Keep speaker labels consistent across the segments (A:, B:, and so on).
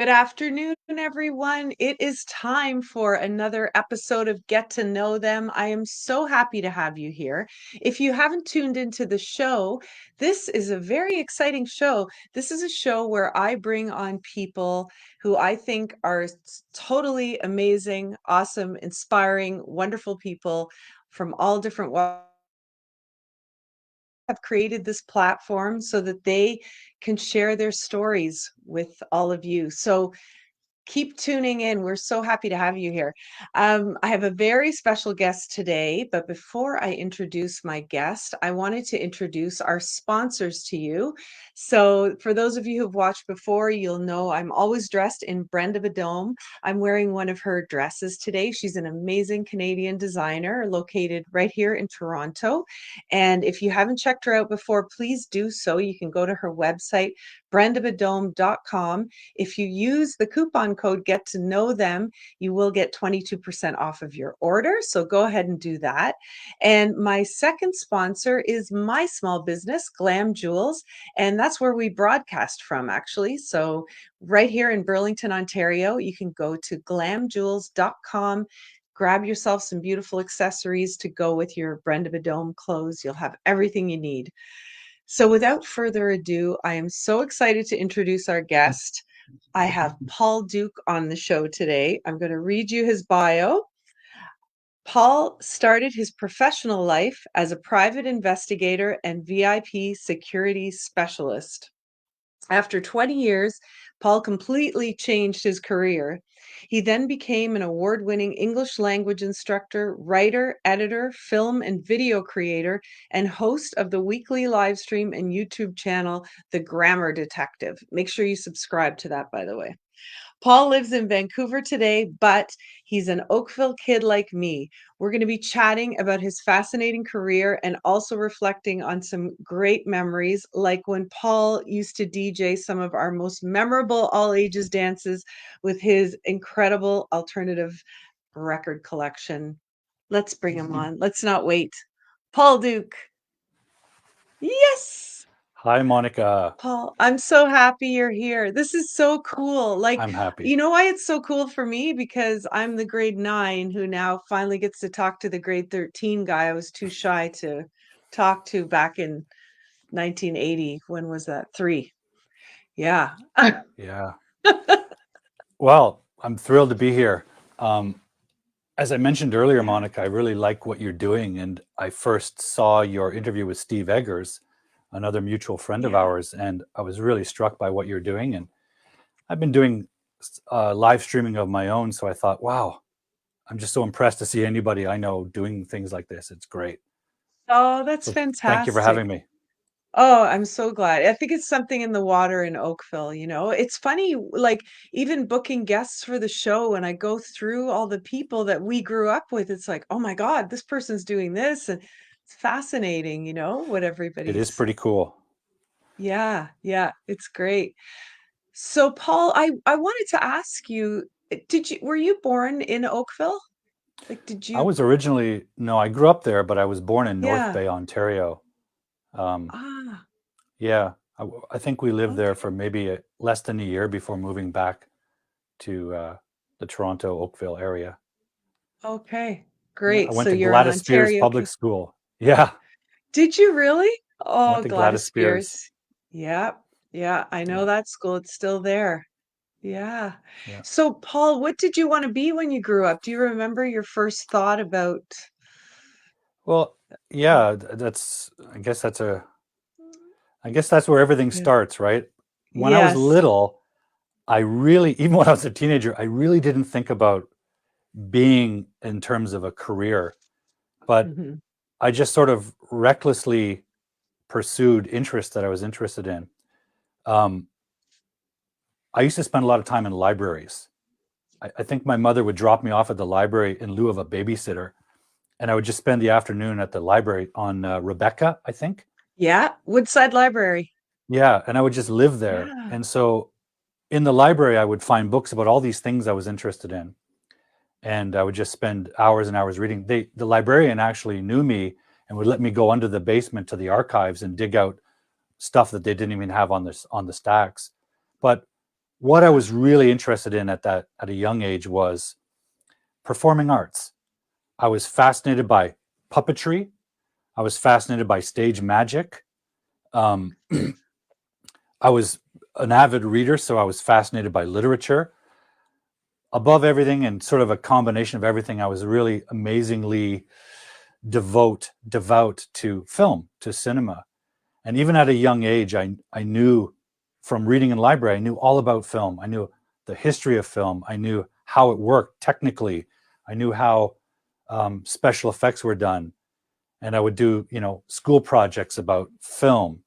A: Good afternoon, everyone. It is time for another episode of Get to Know Them. I am so happy to have you here. If you haven't tuned into the show, this is a very exciting show. This is a show where I bring on people who I think are totally amazing, awesome, inspiring, wonderful people from all different walks. Have created this platform so that they can share their stories with all of you. So keep tuning in. We're so happy to have you here. I have a very special guest today, but before I introduce my guest, I wanted to introduce our sponsors to you. So, for those of you who've watched before, you'll know I'm always dressed in Brenda Badome. I'm wearing one of her dresses today. She's an amazing Canadian designer located right here in Toronto. And if you haven't checked her out before, please do so. You can go to her website, brendabadome.com. If you use the coupon code Get to Know Them, you will get 22% off of your order. So go ahead and do that. And my second sponsor is my small business, Glam Jewels. And that's where we broadcast from, actually. So right here in Burlington, Ontario, you can go to glamjewels.com. Grab yourself some beautiful accessories to go with your Brenda Badome clothes. You'll have everything you need. So, without further ado, I am so excited to introduce our guest. I have Paul Duke on the show today. I'm going to read you his bio. Paul started his professional life as a private investigator and VIP security specialist. After 20 years, Paul completely changed his career. He then became an award winning English language instructor, writer, editor, film and video creator, and host of the weekly live stream and YouTube channel, The Grammar Detective. Make sure you subscribe to that, by the way. Paul lives in Vancouver today, but he's an Oakville kid like me. We're going to be chatting about his fascinating career and also reflecting on some great memories, like when Paul used to DJ some of our most memorable all ages dances with his incredible alternative record collection. Let's bring him on. Let's not wait. Paul Duke. Yes.
B: Hi, Monica.
A: Paul, I'm so happy you're here. This is so cool. Like,
B: I'm happy.
A: you know why it's so cool for me? Because I'm the grade 9 who now finally gets to talk to the grade 13 guy I was too shy to talk to back in 1980. When was that? 3. Yeah.
B: Yeah. Well, I'm thrilled to be here. As I mentioned earlier,
A: Yeah.
B: Monica, I really like what you're doing. And I first saw your interview with Steve Eggers, another mutual friend of
A: Yeah.
B: ours, and I was really struck by what you're doing. And I've been doing live streaming of my own. So I thought, wow, I'm just so impressed to see anybody I know doing things like this. It's great.
A: Oh, that's
B: So thank you for
A: fantastic.
B: having me.
A: Oh, I'm so glad. I think it's something in the water in Oakville, you know. It's funny, like even booking guests for the show, and I go through all the people that we grew up with, it's like, oh my God, this person's doing this. And it's fascinating, you know, what
B: It is
A: everybody's,
B: pretty cool.
A: yeah, yeah, it's great. So Paul, I wanted to ask you, were you born in Oakville? Like, did
B: I
A: you,
B: was originally, no, I grew up there, but I was born in North
A: yeah.
B: Bay, Ontario. Um,
A: Ah,
B: Yeah, I think we lived there for
A: okay.
B: maybe less than a year before moving back to the Toronto Oakville area.
A: Okay.
B: Yeah, I
A: Great.
B: went
A: So
B: to
A: you're an
B: Gladys Spears
A: Ontario
B: Public
A: kid.
B: School. Yeah,
A: Did you really?
B: I went
A: Oh,
B: to
A: Gladys
B: Gladys Spears.
A: Spears. Yeah, yeah, I know
B: Yeah,
A: that school. It's still there. Yeah.
B: yeah.
A: So, Paul, what did you want to be when you grew up? Do you remember your first thought about?
B: Well, yeah, that's. I guess that's where everything
A: Yeah.
B: starts, right? When I was
A: Yes.
B: little, I really, even when I was a teenager, I really didn't think about being in terms of a career, but
A: Hmm.
B: I just sort of recklessly pursued interests that I was interested in. Um, I used to spend a lot of time in libraries. I think my mother would drop me off at the library in lieu of a babysitter, and I would just spend the afternoon at the library on Rebecca, I think.
A: Yeah, Woodside Library.
B: Yeah, and I would just live there.
A: Yeah.
B: And so in the library, I would find books about all these things I was interested in, and I would just spend hours and hours reading. The librarian actually knew me and would let me go under the basement to the archives and dig out stuff that they didn't even have on the stacks. But what I was really interested in at a young age was performing arts. I was fascinated by puppetry. I was fascinated by stage magic. Um, I was an avid reader, so I was fascinated by literature. Above everything, and sort of a combination of everything, I was really amazingly devout to film, to cinema. And even at a young age, I knew from reading in library, I knew all about film. I knew the history of film. I knew how it worked technically. I knew how special effects were done. And I would do, school projects about film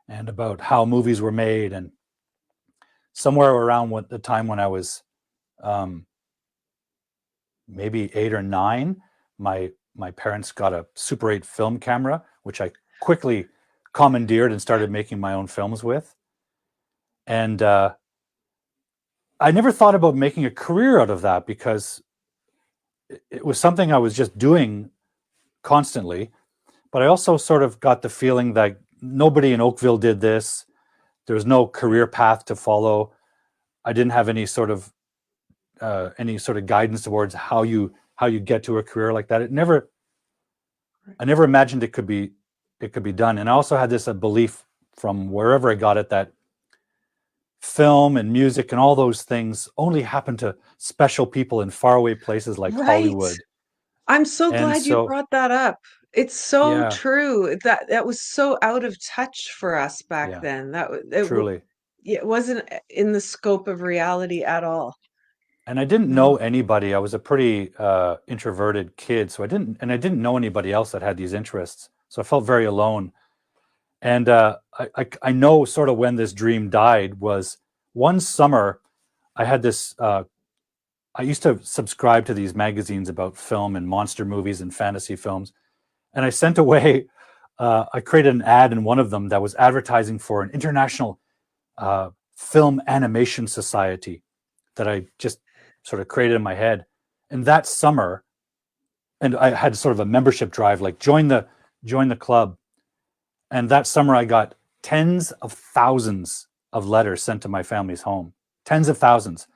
B: and about how movies were made. And somewhere around the time when I was um, maybe 8 or 9, my parents got a Super 8 film camera, which I quickly commandeered and started making my own films with. And I never thought about making a career out of that because it was something I was just doing constantly. But I also sort of got the feeling that nobody in Oakville did this. There was no career path to follow. I didn't have any sort of guidance towards how you get to a career like that. I never imagined it could be done. And I also had this belief from wherever I got it that film and music and all those things only happen to special people in faraway places like
A: Right.
B: Hollywood.
A: I'm so
B: And
A: glad you
B: so,
A: brought that up. It's so
B: yeah,
A: true. That was so out of touch for us back
B: yeah,
A: then.
B: truly.
A: Yeah, it wasn't in the scope of reality at all.
B: And I didn't know
A: No.
B: anybody. I was a pretty introverted kid, so I didn't know anybody else that had these interests. So I felt very alone. And I know sort of when this dream died was one summer. I had this. I used to subscribe to these magazines about film and monster movies and fantasy films, and I sent away. I created an ad in one of them that was advertising for an international film animation society that I just sort of created in my head. And that summer, and I had sort of a membership drive, like join the club. And that summer, I got tens of thousands of letters sent to my family's home. Tens of thousands,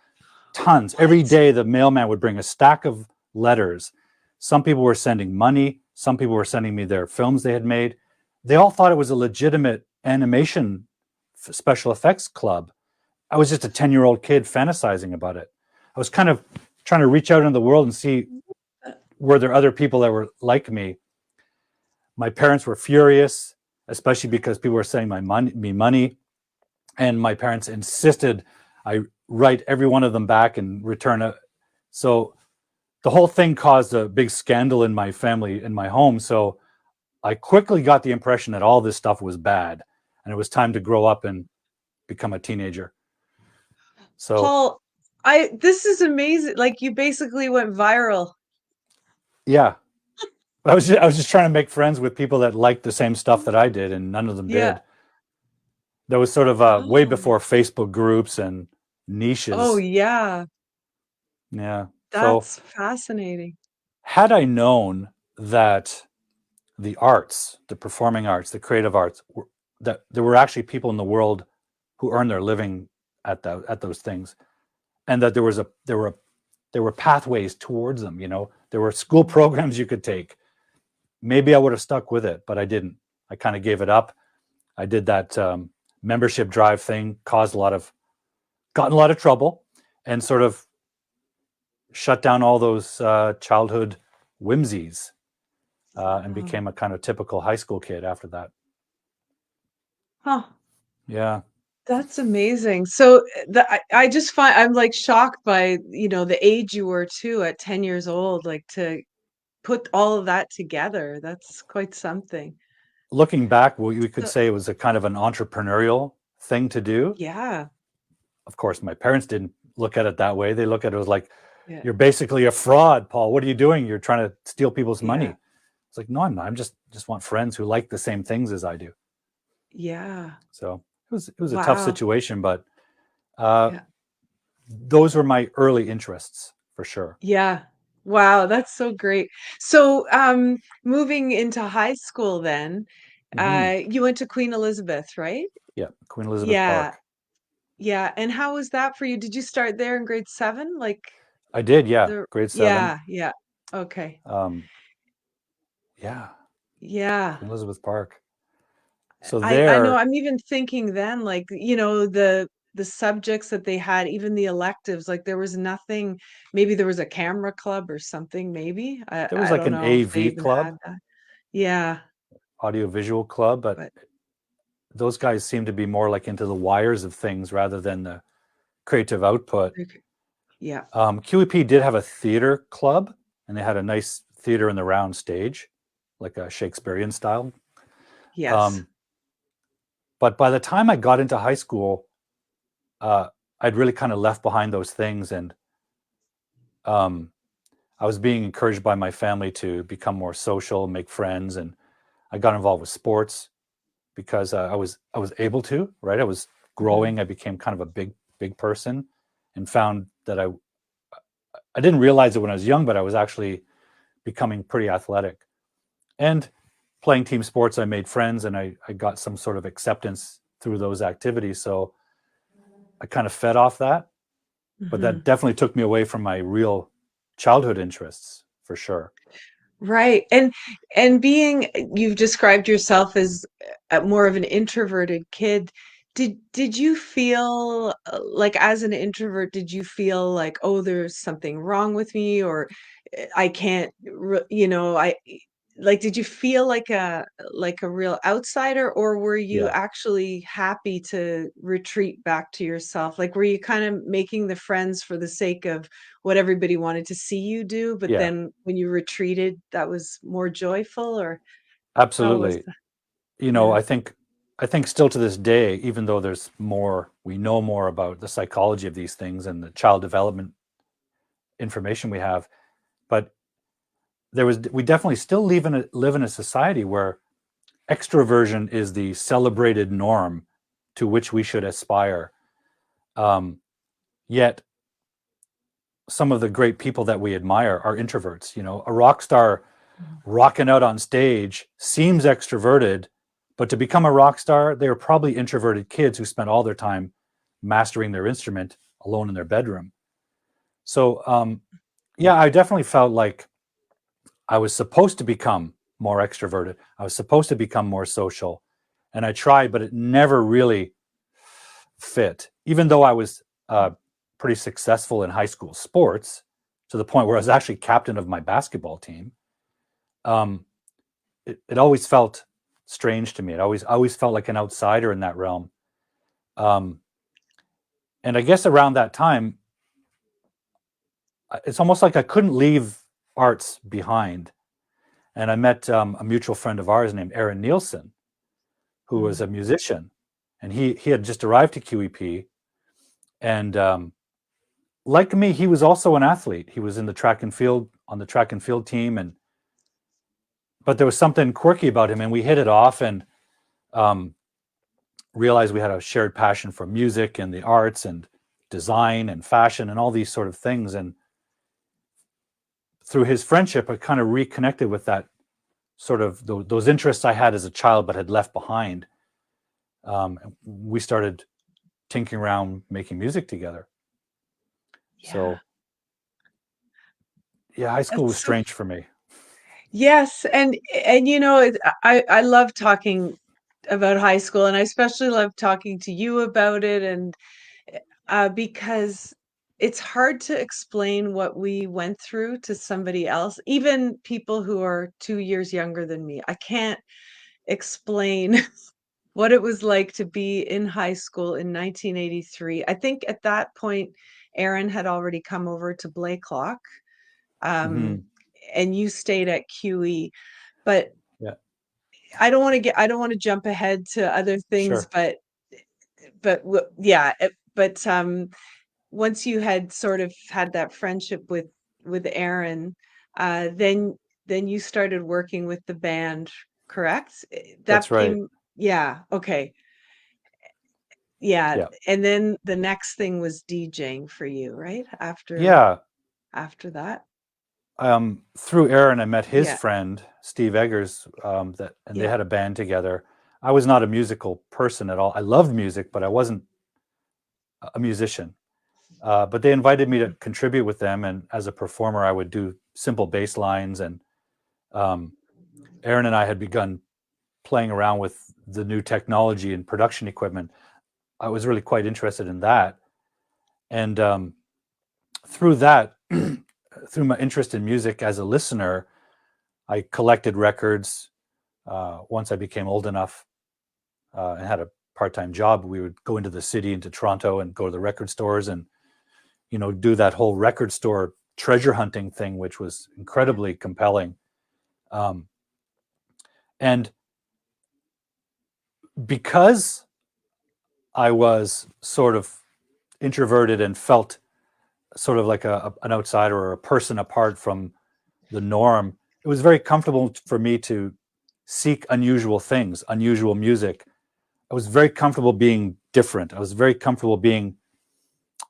B: tons. Every
A: What?
B: day, the mailman would bring a stack of letters. Some people were sending money. Some people were sending me their films they had made. They all thought it was a legitimate animation special effects club. I was just a 10-year-old kid fantasizing about it. I was kind of trying to reach out into the world and see were there other people that were like me. My parents were furious, especially because people were sending me money, and my parents insisted I write every one of them back and return it. So the whole thing caused a big scandal in my family, in my home. So I quickly got the impression that all this stuff was bad, and it was time to grow up and become a teenager. So
A: Paul, this is amazing. Like you basically went viral.
B: yeah, I was just trying to make friends with people that liked the same stuff that I did, and none of them
A: Yeah.
B: did. That was sort of way
A: Oh.
B: before Facebook groups and
A: Oh
B: niches.
A: yeah.
B: Yeah. So
A: That's fascinating.
B: had I known that the arts, the performing arts, the creative arts, that there were actually people in the world who earned their living at those things, and that there were pathways towards them. There were school programs you could take. Maybe I would have stuck with it, but I didn't. I kind of gave it up. I did that membership drive thing, got in a lot of trouble, and sort of shut down all those childhood whimsies, and
A: Wow.
B: became a kind of typical high school kid after that.
A: Huh.
B: Yeah.
A: That's amazing. So I just find I'm like shocked by, the age you were too at 10 years old, like to put all of that together. That's quite something.
B: Looking back, we could
A: So,
B: say it was a kind of an entrepreneurial thing to do.
A: yeah.
B: Of course, my parents didn't look at it that way. They look at it as like,
A: Yeah.
B: you're basically a fraud, Paul. What are you doing? You're trying to steal people's
A: Yeah.
B: money. It's like, no, I'm not. I'm just want friends who like the same things as I do.
A: Yeah.
B: So it was a tough
A: Wow.
B: situation, but uh,
A: Yeah.
B: those were my early interests for sure.
A: Yeah. Wow, that's so great. So, moving into high school then,
B: Hmm.
A: you went to Queen Elizabeth, right?
B: Yeah, Queen Elizabeth
A: Yeah.
B: Park.
A: Yeah. And how was that for you? Did you start there in grade seven? Like
B: I did, yeah,
A: the,
B: grade 7.
A: yeah, yeah. Okay.
B: Um, yeah,
A: Yeah.
B: Queen Elizabeth Park. So
A: I know
B: there,
A: I'm even thinking then, like, the subjects that they had, even the electives, like there was nothing, maybe there was a camera club or something, maybe.
B: there was
A: I
B: like
A: don't
B: an
A: know if they
B: AV
A: even had
B: club,
A: that. Yeah,
B: audiovisual club, but
A: but
B: those guys seem to be more like into the wires of things rather than the creative output.
A: okay. Yeah.
B: QEP did have a theater club, and they had a nice theater in the round stage, like a Shakespearean style.
A: Yes.
B: Um, but by the time I got into high school, uh, I'd really kind of left behind those things, and um, I was being encouraged by my family to become more social, make friends, and I got involved with sports because I was able to. Right, I was
A: Hmm.
B: growing. I became kind of a big person, and found that I didn't realize it when I was young, but I was actually becoming pretty athletic. And playing team sports, I made friends, and I got some sort of acceptance through those activities. So I kind of fed off that, but that
A: Hmm.
B: definitely took me away from my real childhood interests for sure.
A: Right. And being you've described yourself as more of an introverted kid. Did you feel like as an introvert, did you feel like, oh, there's something wrong with me or I can't, I like did you feel like a real outsider or were you
B: Yeah,
A: actually happy to retreat back to yourself? Like were you kind of making the friends for the sake of what everybody wanted to see you do, but
B: yeah,
A: then when you retreated, that was more joyful, or how was
B: absolutely.
A: that?
B: You know,
A: Yeah.
B: I think still to this day, even though there's more, we know more about the psychology of these things and the child development information we have, but we definitely still live in a society where extroversion is the celebrated norm to which we should aspire. Um, Yet some of the great people that we admire are introverts. You know, a rock star
A: Mhm.
B: rocking out on stage seems extroverted, but to become a rock star, they were probably introverted kids who spent all their time mastering their instrument alone in their bedroom. So, yeah, I definitely felt like I was supposed to become more extroverted. I was supposed to become more social. And I tried, but it never really fit. Even though I was pretty successful in high school sports to the point where I was actually captain of my basketball team, um, it always felt strange to me. I always felt like an outsider in that realm. Um, and I guess around that time, it's almost like I couldn't leave arts behind. And I met a mutual friend of ours named Aaron Nielsen, who was
A: Mhm.
B: a musician, and he had just arrived to QEP, and like me, he was also an athlete. He was in the track and field on the track and field team, and but there was something quirky about him, and we hit it off, and um, realized we had a shared passion for music and the arts and design and fashion and all these sort of things. And through his friendship, I kind of reconnected with that sort of those interests I had as a child but had left behind. We started tinkering around making music together.
A: Yeah.
B: So yeah, high school was
A: That's so
B: strange for me.
A: yes, and I love talking about high school, and I especially love talking to you about it, and because it's hard to explain what we went through to somebody else, even people who are 2 years younger than me. I can't explain what it was like to be in high school in 1983. I think at that point, Aaron had already come over to Blakelock, um,
B: Hmm.
A: and you stayed at QE. But
B: Yeah,
A: I don't want to jump ahead to other things,
B: sure.
A: yeah, but once you had sort of had that friendship with Aaron, then you started working with the band, correct?
B: That's
A: That
B: right.
A: came, yeah, okay. Yeah,
B: Yeah.
A: and then the next thing was DJing for you, right?
B: Yeah.
A: After that?
B: Through Aaron, I met his
A: Yeah,
B: friend Steve Eggers. And they
A: yeah.
B: had a band together. I was not a musical person at all. I loved music, but I wasn't a musician. But they invited me to contribute with them, and as a performer, I would do simple bass lines. And um, Aaron and I had begun playing around with the new technology and production equipment. I was really quite interested in that, and through that, through my interest in music as a listener, I collected records. Once I became old enough and had a part-time job, we would go into the city, into Toronto, and go to the record stores and do that whole record store treasure hunting thing, which was incredibly compelling. Um, and because I was sort of introverted and felt sort of like an outsider or a person apart from the norm, it was very comfortable for me to seek unusual things, unusual music. I was very comfortable being different. I was very comfortable being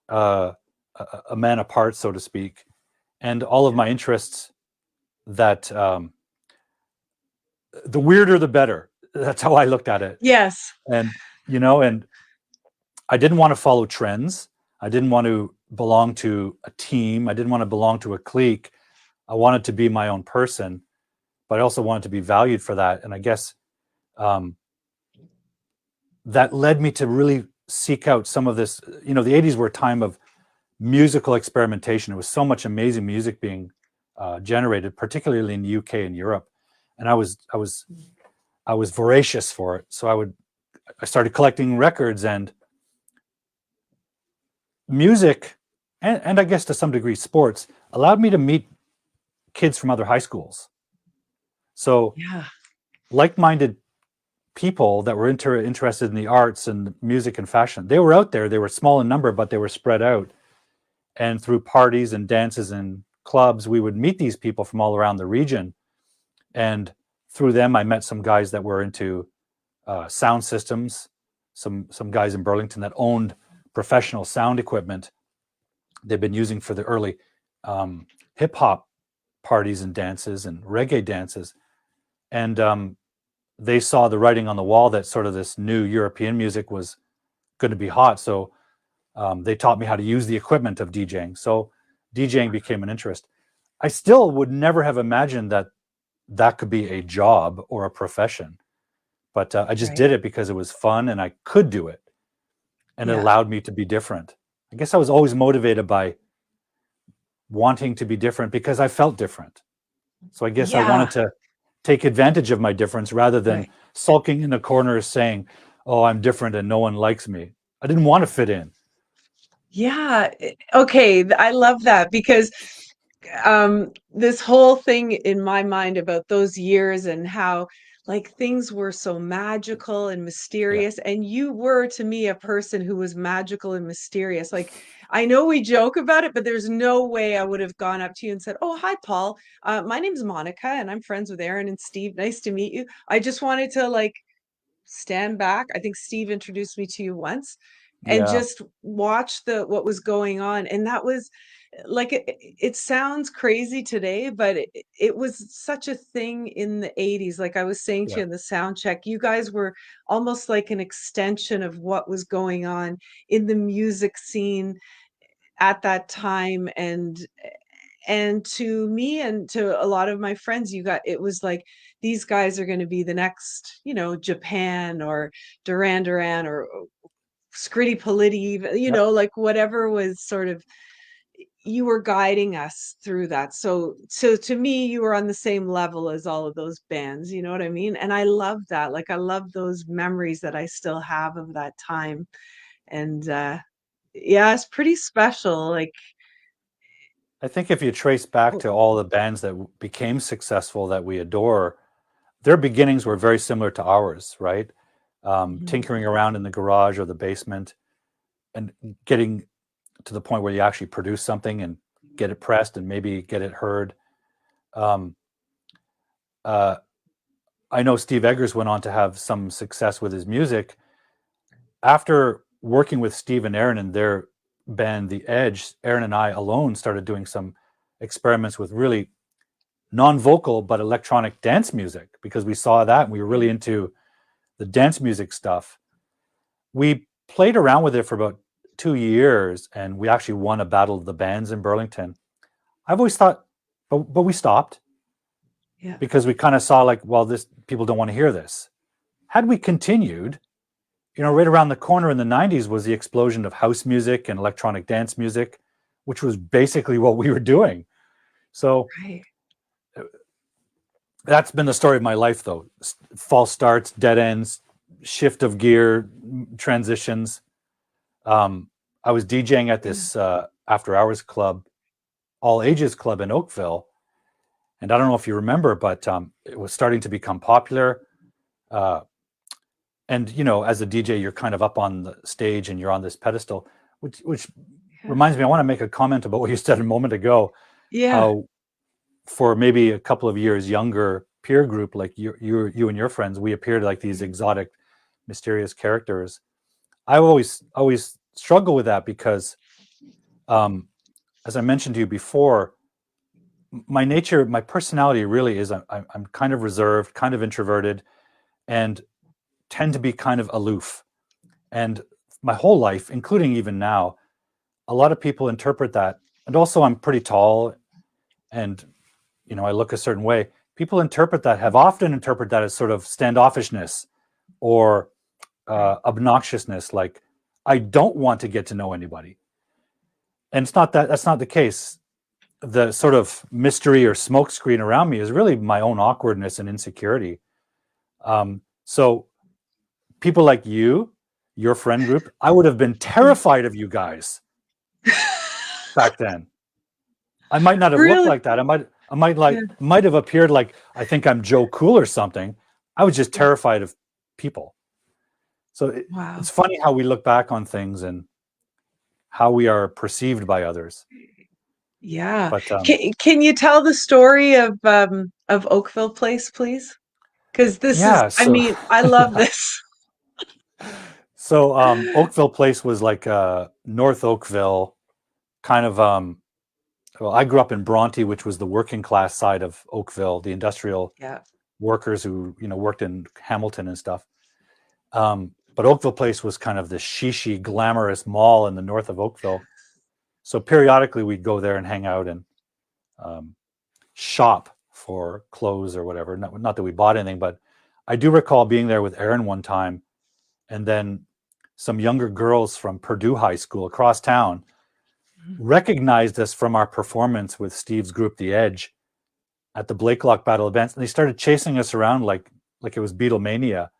B: uh, a man apart, so to speak. And all of my interests, that the weirder the better. That's how I looked at it.
A: Yes.
B: And and I didn't want to follow trends. I didn't want to belong to a team. I didn't want to belong to a clique. I wanted to be my own person, but I also wanted to be valued for that. And I guess um, that led me to really seek out some of this. The 80s were a time of musical experimentation. There was so much amazing music being generated, particularly in the UK and Europe. And I was voracious for it. So I started collecting records, and music, and I guess to some degree sports, allowed me to meet kids from other high schools. So
A: Yeah.
B: like-minded people that were interested in the arts and music and fashion, they were out there. They were small in number, but they were spread out. And through parties and dances and clubs, we would meet these people from all around the region. And through them, I met some guys that were into sound systems, some guys in Burlington that owned professional sound equipment they've been using for the early hip hop parties and dances and reggae dances. And they saw the writing on the wall that sort of this new European music was going to be hot. So they taught me how to use the equipment of DJing. So DJing became an interest. I still would never have imagined that that could be a job or a profession, but I just
A: Right.
B: did it because it was fun and I could do it, and it
A: Yeah.
B: allowed me to be different. I guess I was always motivated by wanting to be different because I felt different. So I guess I
A: Yeah.
B: wanted to take advantage of my difference rather than
A: Right.
B: sulking in the corner saying, "Oh, I'm different and no one likes me." I didn't want to fit in.
A: Yeah. Okay. I love that because this whole thing in my mind about those years and how like things were so magical and
B: Yeah.
A: mysterious, and you were to me a person who was magical and mysterious. Like, I know we joke about it, but there's no way I would have gone up to you and said, "Oh, hi, Paul, my name's Monica and I'm friends with Aaron and Steve, nice to meet you." I just wanted to like stand back. I think Steve introduced me to you once, and
B: Yeah.
A: just watch the what was going on. And that was like it sounds crazy today, but it was such a thing in the 80s. Like I was saying to
B: Yeah.
A: you in the sound check, you guys were almost like an extension of what was going on in the music scene at that time. And to me and to a lot of my friends, you got it was like these guys are going to be the next, Japan or Duran Duran or Scritti Politti,
B: Yep.
A: like whatever was sort of, you were guiding us through that. So to me, you were on the same level as all of those bands, you know what I mean? And I love that. Like I love those memories that I still have of that time. And yeah, it's pretty special. Like,
B: I think if you trace back
A: oh,
B: to all the bands that became successful that we adore, their beginnings were very similar to ours, right?
A: mhm,
B: Tinkering around in the garage or the basement and getting to the point where you actually produce something and get it pressed and maybe get it heard. Um, uh, I know Steve Eggers went on to have some success with his music. After working with Steve and Aaron and their band, The Edge, Aaron and I alone started doing some experiments with really non-vocal but electronic dance music because we saw that and we were really into the dance music stuff. We played around with it for about 2 years and we actually won a battle of the bands in Burlington, I've always thought, but we stopped
A: Yeah.
B: because we kind of saw like, well, this people don't want to hear this. Had we continued, right around the corner in the 90s was the explosion of house music and electronic dance music, which was basically what we were doing. So
A: Right.
B: that's been the story of my life, though. False starts, dead ends, shift of gear, transitions. I was DJing at
A: Yeah.
B: this after hours club, all ages club in Oakville. And I don't know if you remember, but it was starting to become popular. Uh, and, as a DJ, you're kind of up on the stage and you're on this pedestal, which
A: Yeah.
B: reminds me, I want to make a comment about what you said a moment ago,
A: Yeah.
B: how for maybe a couple of years younger peer group, like you and your friends, we appeared like these exotic, mysterious characters. I always struggle with that because, as I mentioned to you before, my nature, my personality really is I'm kind of reserved, kind of introverted, and tend to be kind of aloof. And my whole life, including even now, a lot of people interpret that. And also, I'm pretty tall, and I look a certain way. People have often interpret that as sort of standoffishness or
A: Right.
B: obnoxiousness, like I don't want to get to know anybody. And it's not that that's not the case. The sort of mystery or smokescreen around me is really my own awkwardness and insecurity. So people like you, your friend group, I would have been
A: Yeah.
B: terrified of you guys back then. I might not have looked
A: Really?
B: like that.
A: Yeah.
B: Might have appeared like I think I'm Joe Cool or something. I was just
A: Yeah.
B: terrified of people. So it's
A: Wow.
B: funny how we look back on things and how we are perceived by others.
A: Yeah.
B: But
A: Can you tell the story of Oakville Place, please? Because this is,
B: yeah,
A: I
B: so
A: mean, I love this.
B: Oakville Place was like North Oakville, kind of. Well, I grew up in Bronte, which was the working class side of Oakville, the industrial
A: Yeah.
B: workers who worked in Hamilton and stuff. But Oakville Place was kind of the shishy, glamorous mall in the north of Oakville. So periodically we'd go there and hang out and um, shop for clothes or whatever. Not that we bought anything, but I do recall being there with Aaron one time, and then some younger girls from Purdue High School across town
A: Mhm.
B: recognized us from our performance with Steve's group, The Edge, at the Blakelock Battle events, and they started chasing us around like it was Beatlemania.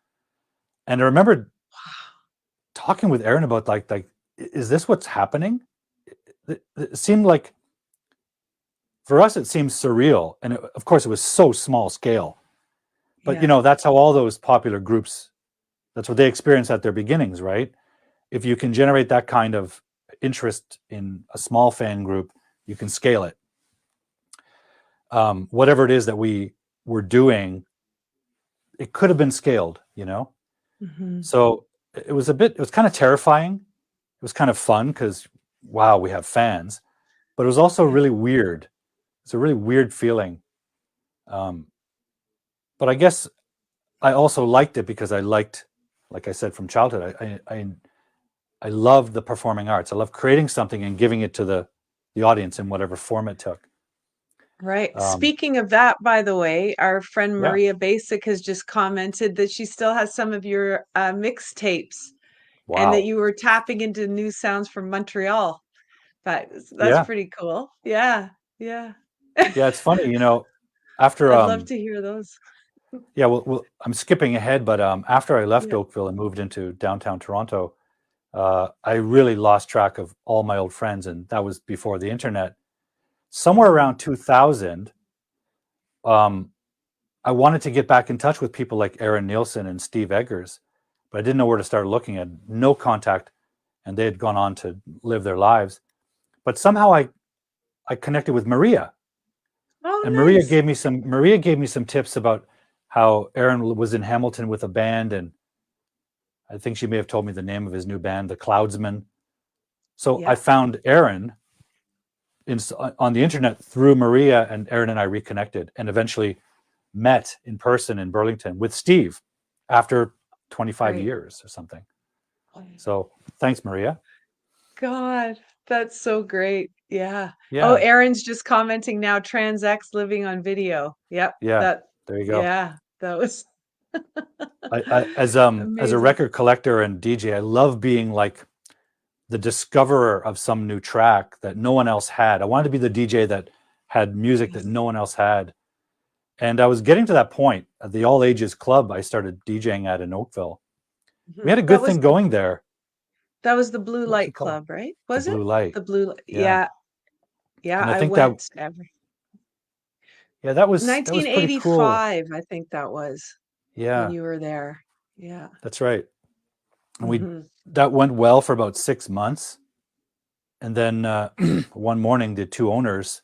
B: And I remember talking with Aaron about like is this what's happening? It seemed like for us it seemed surreal, and of course it was so small scale. But
A: Yeah.
B: that's how all those popular groups. That's what they experience at their beginnings, right? If you can generate that kind of interest in a small fan group, you can scale it. Whatever it is that we were doing, it could have been scaled.
A: Hmm.
B: So it was kind of terrifying. It was kind of fun because, wow, we have fans, but it was also
A: Yeah.
B: really weird. It's a really weird feeling. Um, but I guess I also liked it because I liked, like I said, from childhood, I love the performing arts. I love creating something and giving it to the audience in whatever form it took.
A: Right.
B: Um,
A: Speaking of that, by the way, our friend
B: yeah.
A: Maria Basic has just commented that she still has some of your mixtapes and that
B: Wow.
A: you were tapping into new sounds from Montreal. That's
B: Yeah.
A: pretty cool. Yeah. Yeah.
B: Yeah. It's funny, after
A: I'd love to hear those.
B: yeah, well, I'm skipping ahead, but after I left
A: Yeah.
B: Oakville and moved into downtown Toronto, I really lost track of all my old friends, and that was before the internet. Somewhere
A: Mhm.
B: around 2000, um, I wanted to get back in touch with people like Aaron Nielsen and Steve Eggers, but I didn't know where to start looking. I had no contact, and they had gone on to live their lives. But somehow I connected with Maria, and
A: Oh, nice.
B: Maria gave me some tips about how Aaron was in Hamilton with a band, and I think she may have told me the name of his new band, the Cloudsmen. So I
A: Yeah.
B: found Aaron on the internet through Maria, and Aaron and I reconnected and eventually met in person in Burlington with Steve after 25
A: Great.
B: years or something. So thanks, Maria.
A: God, that's so great. Yeah. Oh,
B: Yeah,
A: Aaron's just commenting now, Trans X living on video. Yep,
B: yeah.
A: that
B: There you go.
A: yeah, that was
B: As a
A: amazing.
B: record collector and DJ, I love being like the discoverer of some new track that no one else had. I wanted to be the DJ that had music that
A: Yes.
B: no one else had. And I was getting to that point at the all ages club I started DJing at in Oakville. We
A: Mhm.
B: had a good thing going there.
A: That was the Blue
B: What was
A: Light
B: it called?
A: Club, right?
B: The
A: Was it?
B: Blue Light.
A: The Blue
B: Yeah.
A: yeah, yeah,
B: And I
A: I
B: think that
A: went every
B: yeah, that was pretty cool.
A: 1985, I think that was when
B: Yeah,
A: you were there. Yeah.
B: that's right. And we
A: Hmm.
B: that went well for about 6 months. And then one morning, the two owners,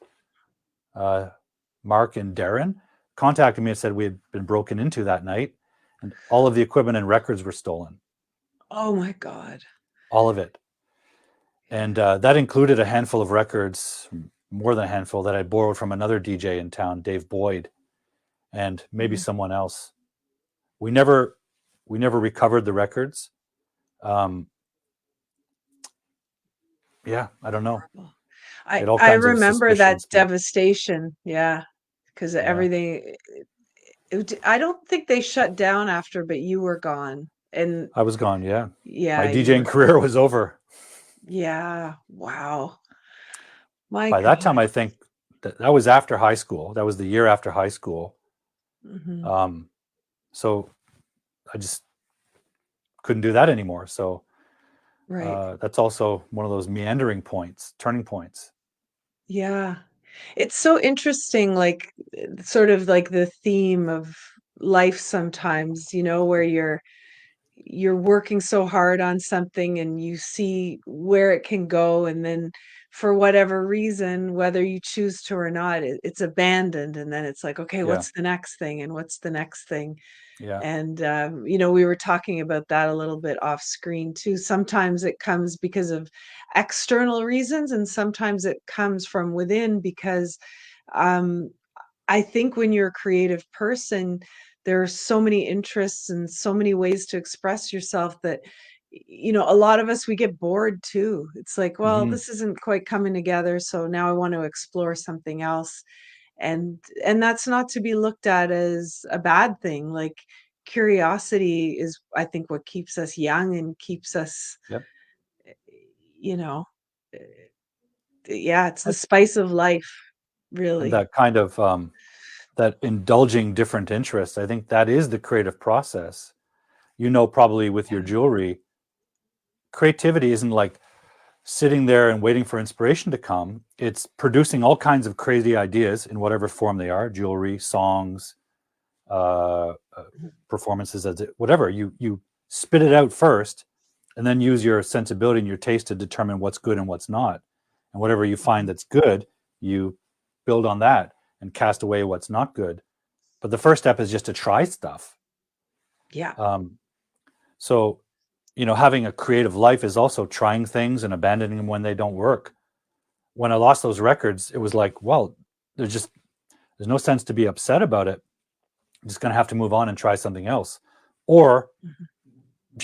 B: uh, Mark and Darren, contacted me and said we had been broken into that night, and all of the equipment and records were stolen,
A: Oh my God.
B: all of it.
A: Yeah.
B: And that included a handful of records, more than a handful, that I borrowed from another DJ in town, Dave Boyd, and maybe
A: Mhm.
B: someone else. We never recovered the records. Um, yeah, I don't know.
A: Horrible.
B: I had all
A: I
B: kinds of
A: remember that
B: suspicions, but
A: devastation. Yeah, because
B: yeah,
A: everything. I don't think they shut down after, but you were gone, and
B: I was gone. Yeah, my
A: yeah, you
B: DJing
A: were gone.
B: career was over.
A: Yeah. Wow. My
B: By that time,
A: God.
B: I think that was after high school. That was the year after high school.
A: Hmm.
B: Um, so I just couldn't do that anymore. So
A: Right.
B: that's also one of those meandering points, turning points.
A: Yeah. It's so interesting, like sort of like the theme of life sometimes, where you're working so hard on something and you see where it can go, and then for whatever reason, whether you choose to or not, it's abandoned, and then it's like, okay,
B: Yeah,
A: what's the next thing and what's the next thing?
B: yeah,
A: And we were talking about that a little bit off screen too. Sometimes it comes because of external reasons, and sometimes it comes from within because um, I think when you're a creative person, there are so many interests and so many ways to express yourself that, a lot of us, we get bored too. It's like, well,
B: hmm
A: this isn't quite coming together, so now I want to explore something else. And that's not to be looked at as a bad thing. Like curiosity is, I think, what keeps us young and keeps us,
B: yep.
A: you know, eh, yeah, it's the
B: I,
A: spice of life,
B: and
A: really.
B: that kind of that indulging different interests. I think that is the creative process. Probably with your
A: Yeah.
B: jewelry, creativity isn't like sitting there and waiting for inspiration to come. It's producing all kinds of crazy ideas in whatever form they are: jewelry, songs, uh, uh, performances, as whatever. You spit it out first, and then use your sensibility and your taste to determine what's good and what's not. And whatever you find
A: Mhm.
B: that's good, you build on that and cast away what's not good. But the first step is just to try stuff.
A: Yeah.
B: Um, so, having a creative life is also trying things and abandoning them when they don't work. When I lost those records, it was like, well, there's no sense to be upset about it. I'm just going to have to move on and try something else, or
A: Mhm.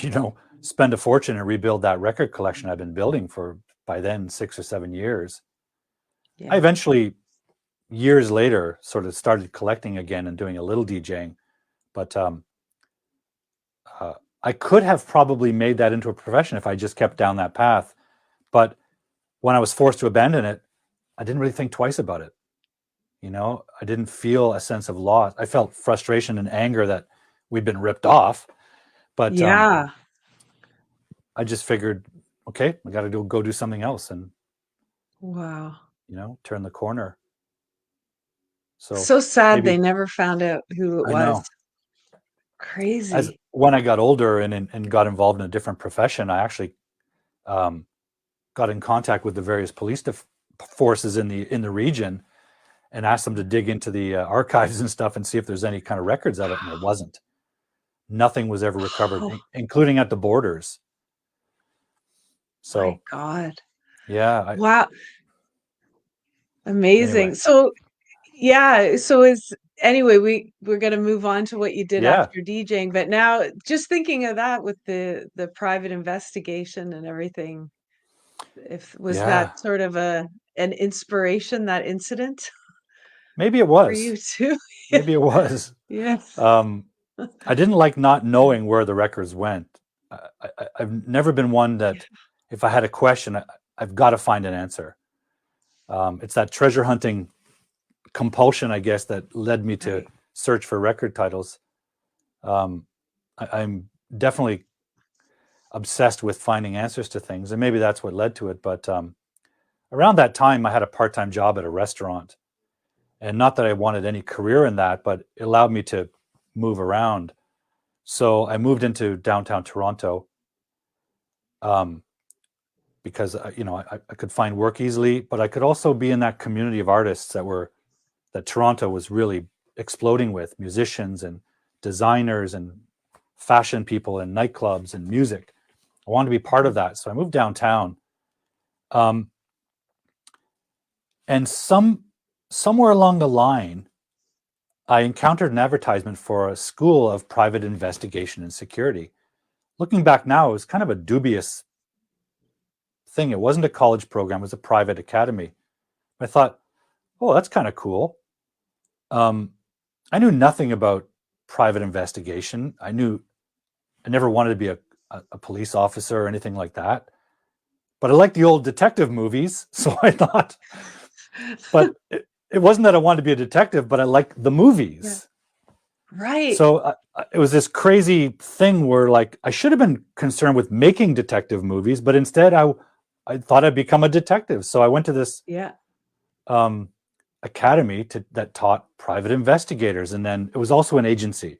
B: you know, spend a fortune and rebuild that record collection I've been building for by then 6 or 7 years. I
A: Yeah.
B: eventually, years later, sort of started collecting again and doing a little DJing, but uh, I could have probably made that into a profession if I just kept down that path. But when I was forced to abandon it, I didn't really think twice about it. I didn't feel a sense of loss. I felt frustration and anger that we'd been ripped off, but
A: Yeah.
B: I just figured, okay, I got to go do something else and
A: Wow.
B: turn the corner. So
A: So sad they
B: maybe
A: never found out who it
B: I
A: was.
B: know as
A: Crazy.
B: when I got older and got involved in a different profession, I actually um, got in contact with the various police forces in the region and asked them to dig into the archives and stuff and see if there's any kind of records of it, and there wasn't. Nothing was ever recovered,
A: Oh
B: including at the borders.
A: my
B: So
A: God.
B: yeah,
A: Wow.
B: anyway,
A: Amazing. So yeah, so is anyway, we're gonna move on to what you did
B: yeah,
A: after DJing, but now just thinking of that with the private investigation and everything. If was
B: Yeah,
A: that sort of an inspiration, that incident
B: maybe it
A: for
B: was.
A: you too?
B: Maybe it was.
A: Yes.
B: Um, I didn't like not knowing where the records went. I've never been one
A: Yeah.
B: that if I had a question, I've got to find an answer. It's that treasure hunting compulsion, I guess, that led me to
A: Right.
B: search for record titles. Um, I'm definitely obsessed with finding answers to things, and maybe that's what led to it. But around that time, I had a part-time job at a restaurant, and not that I wanted any career in that, but it allowed me to move around. So I moved into downtown Toronto, um, because I could find work easily, but I could also be in that community of artists that Toronto was really exploding with, musicians and designers and fashion people and nightclubs and music. I wanted to be part of
A: Mhm.
B: that, so I moved downtown. Um, and somewhere along the line, I encountered an advertisement for a school of private investigation and security. Looking back now, it was kind of a dubious thing. It wasn't a college program; it was a private academy. I thought, oh, that's kind of cool. Um, I knew nothing about private investigation. I never wanted to be a police officer or anything like that. But I like the old detective movies, so I thought. But it wasn't that I wanted to be a detective, but I like the
A: Yeah.
B: movies.
A: Right.
B: So it was this crazy thing where, like, I should have been concerned with making detective movies, but instead I thought I'd become a detective. So I went to this
A: Yeah.
B: um, academy that taught private investigators, and then it was also an agency.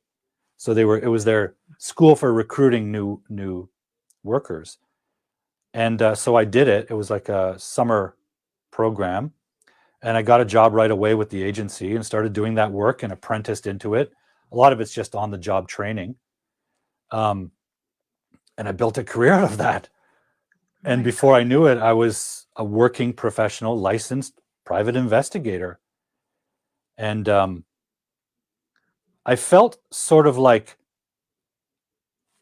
B: So it was their school for recruiting new workers, and so I did it. It was like a summer program, and I got a job right away with the agency and started doing that work and apprenticed into it. A lot of it's just on the job training, um, and I built a career out of that. And
A: My
B: before I
A: God.
B: knew it, I was a working professional, licensed private investigator, and I felt sort of like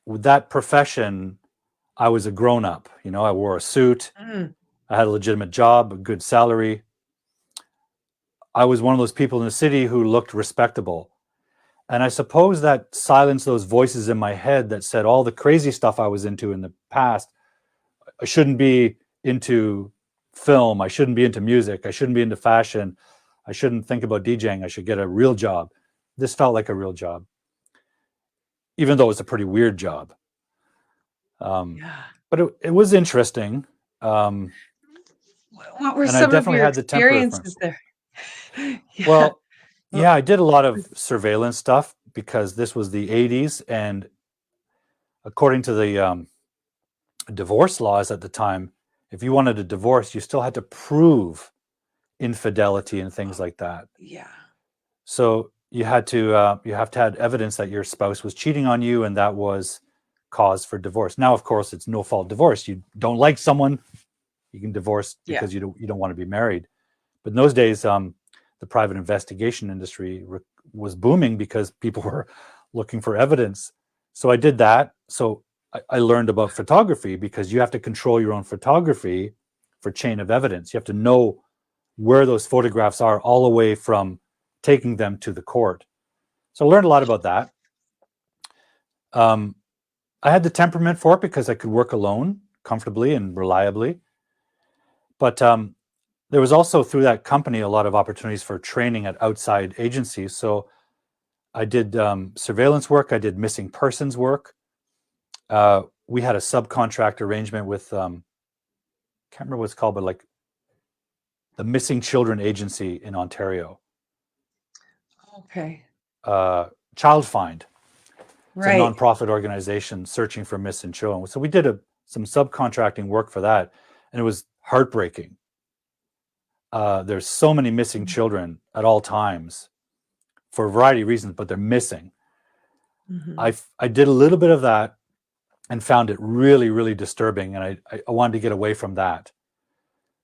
B: with that profession, I was a grown up. I wore a suit,
A: Mm.
B: I had a legitimate job, a good salary. I was one of those people in the city who looked respectable. And I suppose that silenced those voices in my head that said all the crazy stuff I was into in the past. I shouldn't be into film. I shouldn't be into music. I shouldn't be into fashion. I shouldn't think about DJing. I should get a real job. This felt like a real job, even though it was a pretty weird job. Um,
A: Yeah.
B: but it was interesting. Um,
A: What were
B: and I
A: some of
B: definitely
A: your
B: had the temper for.
A: experiences there? Yeah.
B: Well,
A: Well,
B: yeah, I did a lot of surveillance stuff because this was the 80s. And according to the divorce laws at the time, if you wanted a divorce, you still had to prove infidelity and things like that.
A: yeah.
B: So you have to have evidence that your spouse was cheating on you, and that was cause for divorce. Now, of course, it's no fault divorce. You don't like someone, you can divorce
A: Yeah.
B: because you don't want to be married. But in those days, the private investigation industry was booming because people were looking for evidence. So I did that. So I learned about photography because you have to control your own photography for chain of evidence. You have to know where those photographs are all the way from taking them to the court. So I learned a lot about that. Um, I had the temperament for it because I could work alone comfortably and reliably. But there was also through that company a lot of opportunities for training at outside agencies. So I did surveillance work. I did missing persons work. We had a subcontract arrangement with can't remember what it's called, but like the Missing Children Agency in Ontario,
A: Okay.
B: uh, Child Find. It's a
A: Right.
B: nonprofit organization searching for missing children. So we did some subcontracting work for that, and it was heartbreaking. There's so many missing children at all times for a variety of reasons, but they're missing.
A: Mm-hmm.
B: I did a little bit of that and found it really, really disturbing, and I wanted to get away from that.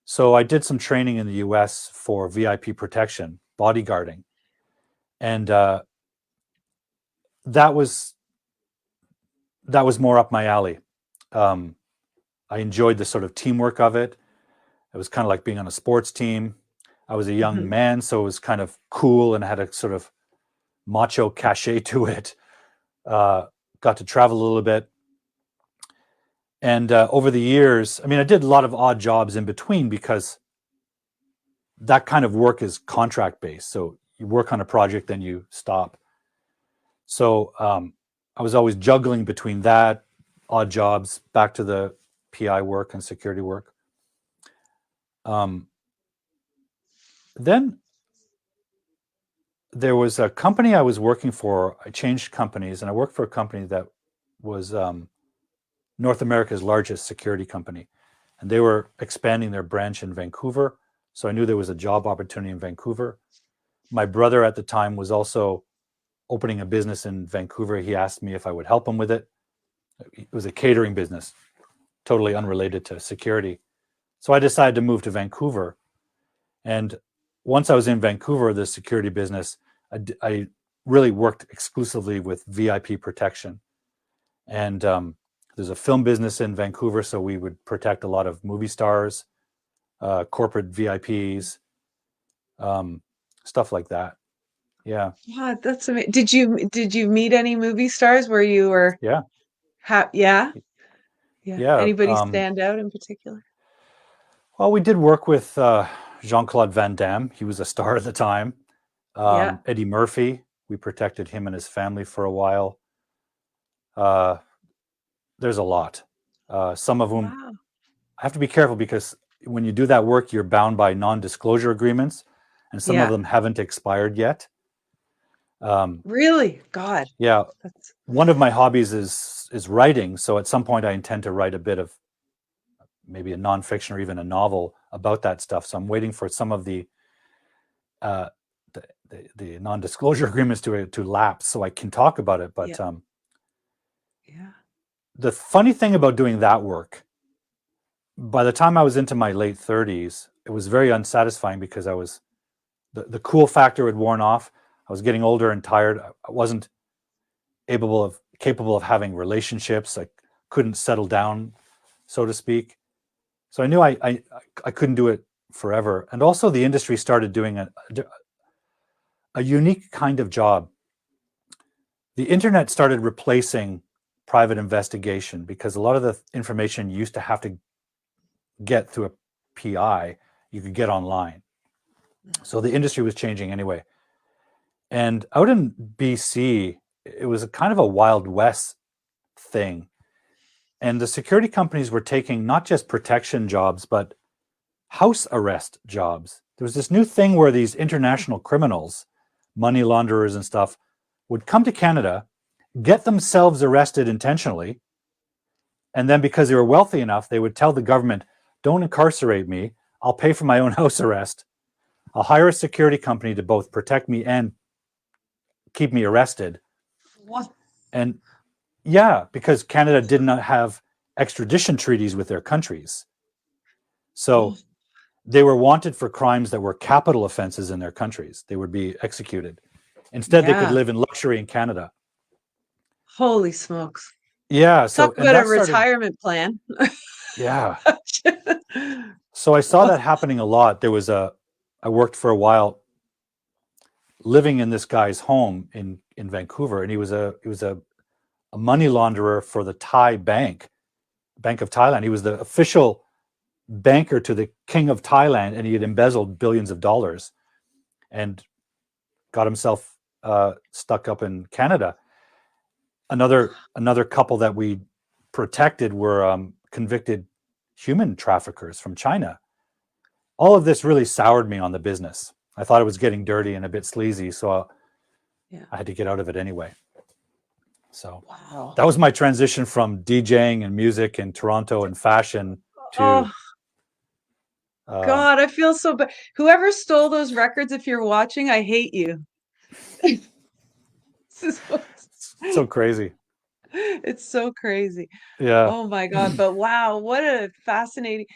B: So I did some training in the U.S. for VIP protection, bodyguarding, and that was that was more up my alley. Um, I enjoyed the sort of teamwork of it. It was kind of like being on a sports team. I was a young
A: Mhm.
B: man, so it was kind of cool and had a sort of macho cachet to it. Uh, Got to travel a little bit. And over the years, I mean, I did a lot of odd jobs in between because that kind of work is contract based. So you work on a project, then you stop. So I was always juggling between that, odd jobs, back to the PI work and security work. Um, then there was a company I was working for. I changed companies, and I worked for a company that was North America's largest security company, and they were expanding their branch in Vancouver. So I knew there was a job opportunity in Vancouver. My brother at the time was also opening a business in Vancouver. He asked me if I would help him with it. It was a catering business, totally unrelated to security. So I decided to move to Vancouver. And once I was in Vancouver, the security business, I really worked exclusively with VIP protection. And there's a film business in Vancouver, so we would protect a lot of movie stars, corporate VIPs, um, stuff like that. Yeah,
A: Yeah, that's amazing. Did you meet any movie stars where you were
B: yeah,
A: yeah? Yeah.
B: yeah.
A: Anybody stand out in particular?
B: Well, we did work with Jean-Claude Van Damme. He was a star at the time.
A: Yeah.
B: Eddie Murphy. We protected him and his family for a while. Uh, there's a lot. Some of whom
A: Wow.
B: I have to be careful because when you do that work, you're bound by non-disclosure agreements, and some of
A: Yeah.
B: them haven't expired yet. Um,
A: Really? God.
B: yeah,
A: That's
B: one of my hobbies is writing. So at some point, I intend to write a bit of maybe a nonfiction or even a novel about that stuff. So I'm waiting for some of uh, the non-disclosure agreements to lapse so I can talk about it.
A: yeah.
B: But
A: Yeah.
B: the funny thing about doing that work, by the time I was into my late 30s, it was very unsatisfying because the cool factor had worn off. I was getting older and tired. I wasn't capable of having relationships. I couldn't settle down, so to speak. So I knew I couldn't do it forever. And also, the industry started doing a unique kind of job. The internet started replacing private investigation because a lot of the information you used to have to get through a PI, you could get online. So the industry was changing anyway. And out in BC, it was a kind of a Wild West thing. And the security companies were taking not just protection jobs, but house arrest jobs. There was this new thing where these international criminals, money launderers and stuff, would come to Canada, get themselves arrested intentionally, and then because they were wealthy enough, they would tell the government, don't incarcerate me. I'll pay for my own house arrest. I'll hire a security company to both protect me and keep me arrested.
A: What?
B: And yeah, because Canada did not have extradition treaties with their countries.
A: Oh,
B: So they were wanted for crimes that were capital offenses in their countries. They would be executed. Instead, they could
A: yeah.
B: live in luxury in Canada.
A: Holy smokes.
B: Yeah.
A: Talk
B: So, and
A: about a
B: that started,
A: retirement plan.
B: yeah. So I saw that happening a lot. I worked for a while living in this guy's home in Vancouver, and he was a money launderer for the Thai Bank of Thailand. He was the official banker to the King of Thailand, and he had embezzled billions of dollars and got himself stuck up in Canada. Another couple that we protected were convicted human traffickers from China. All of this really soured me on the business. I thought it was getting dirty and a bit sleazy, so
A: Yeah.
B: I had to get out of it anyway. So
A: Wow.
B: that was my transition from DJing and music in Toronto and fashion to
A: Oh,
B: um,
A: God, I feel so bad. Whoever stole those records, if you're watching, I hate you. This is
B: so crazy.
A: it's so crazy.
B: Yeah.
A: Oh my God. But wow, what a fascinating.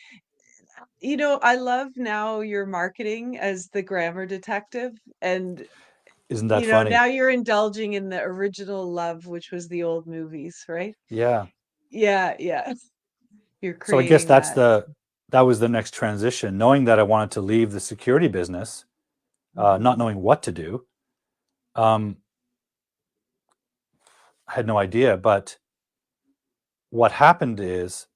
A: I love now your marketing as the grammar detective. And,
B: Isn't that funny?
A: now you're indulging in the original love, which was the old movies, right?
B: Yeah.
A: Yeah, yeah. You're
B: So I guess
A: creating that.
B: that was the next transition, knowing that I wanted to leave the security business,
A: Hmm.
B: not knowing what to do. Um, I had no idea. But what happened is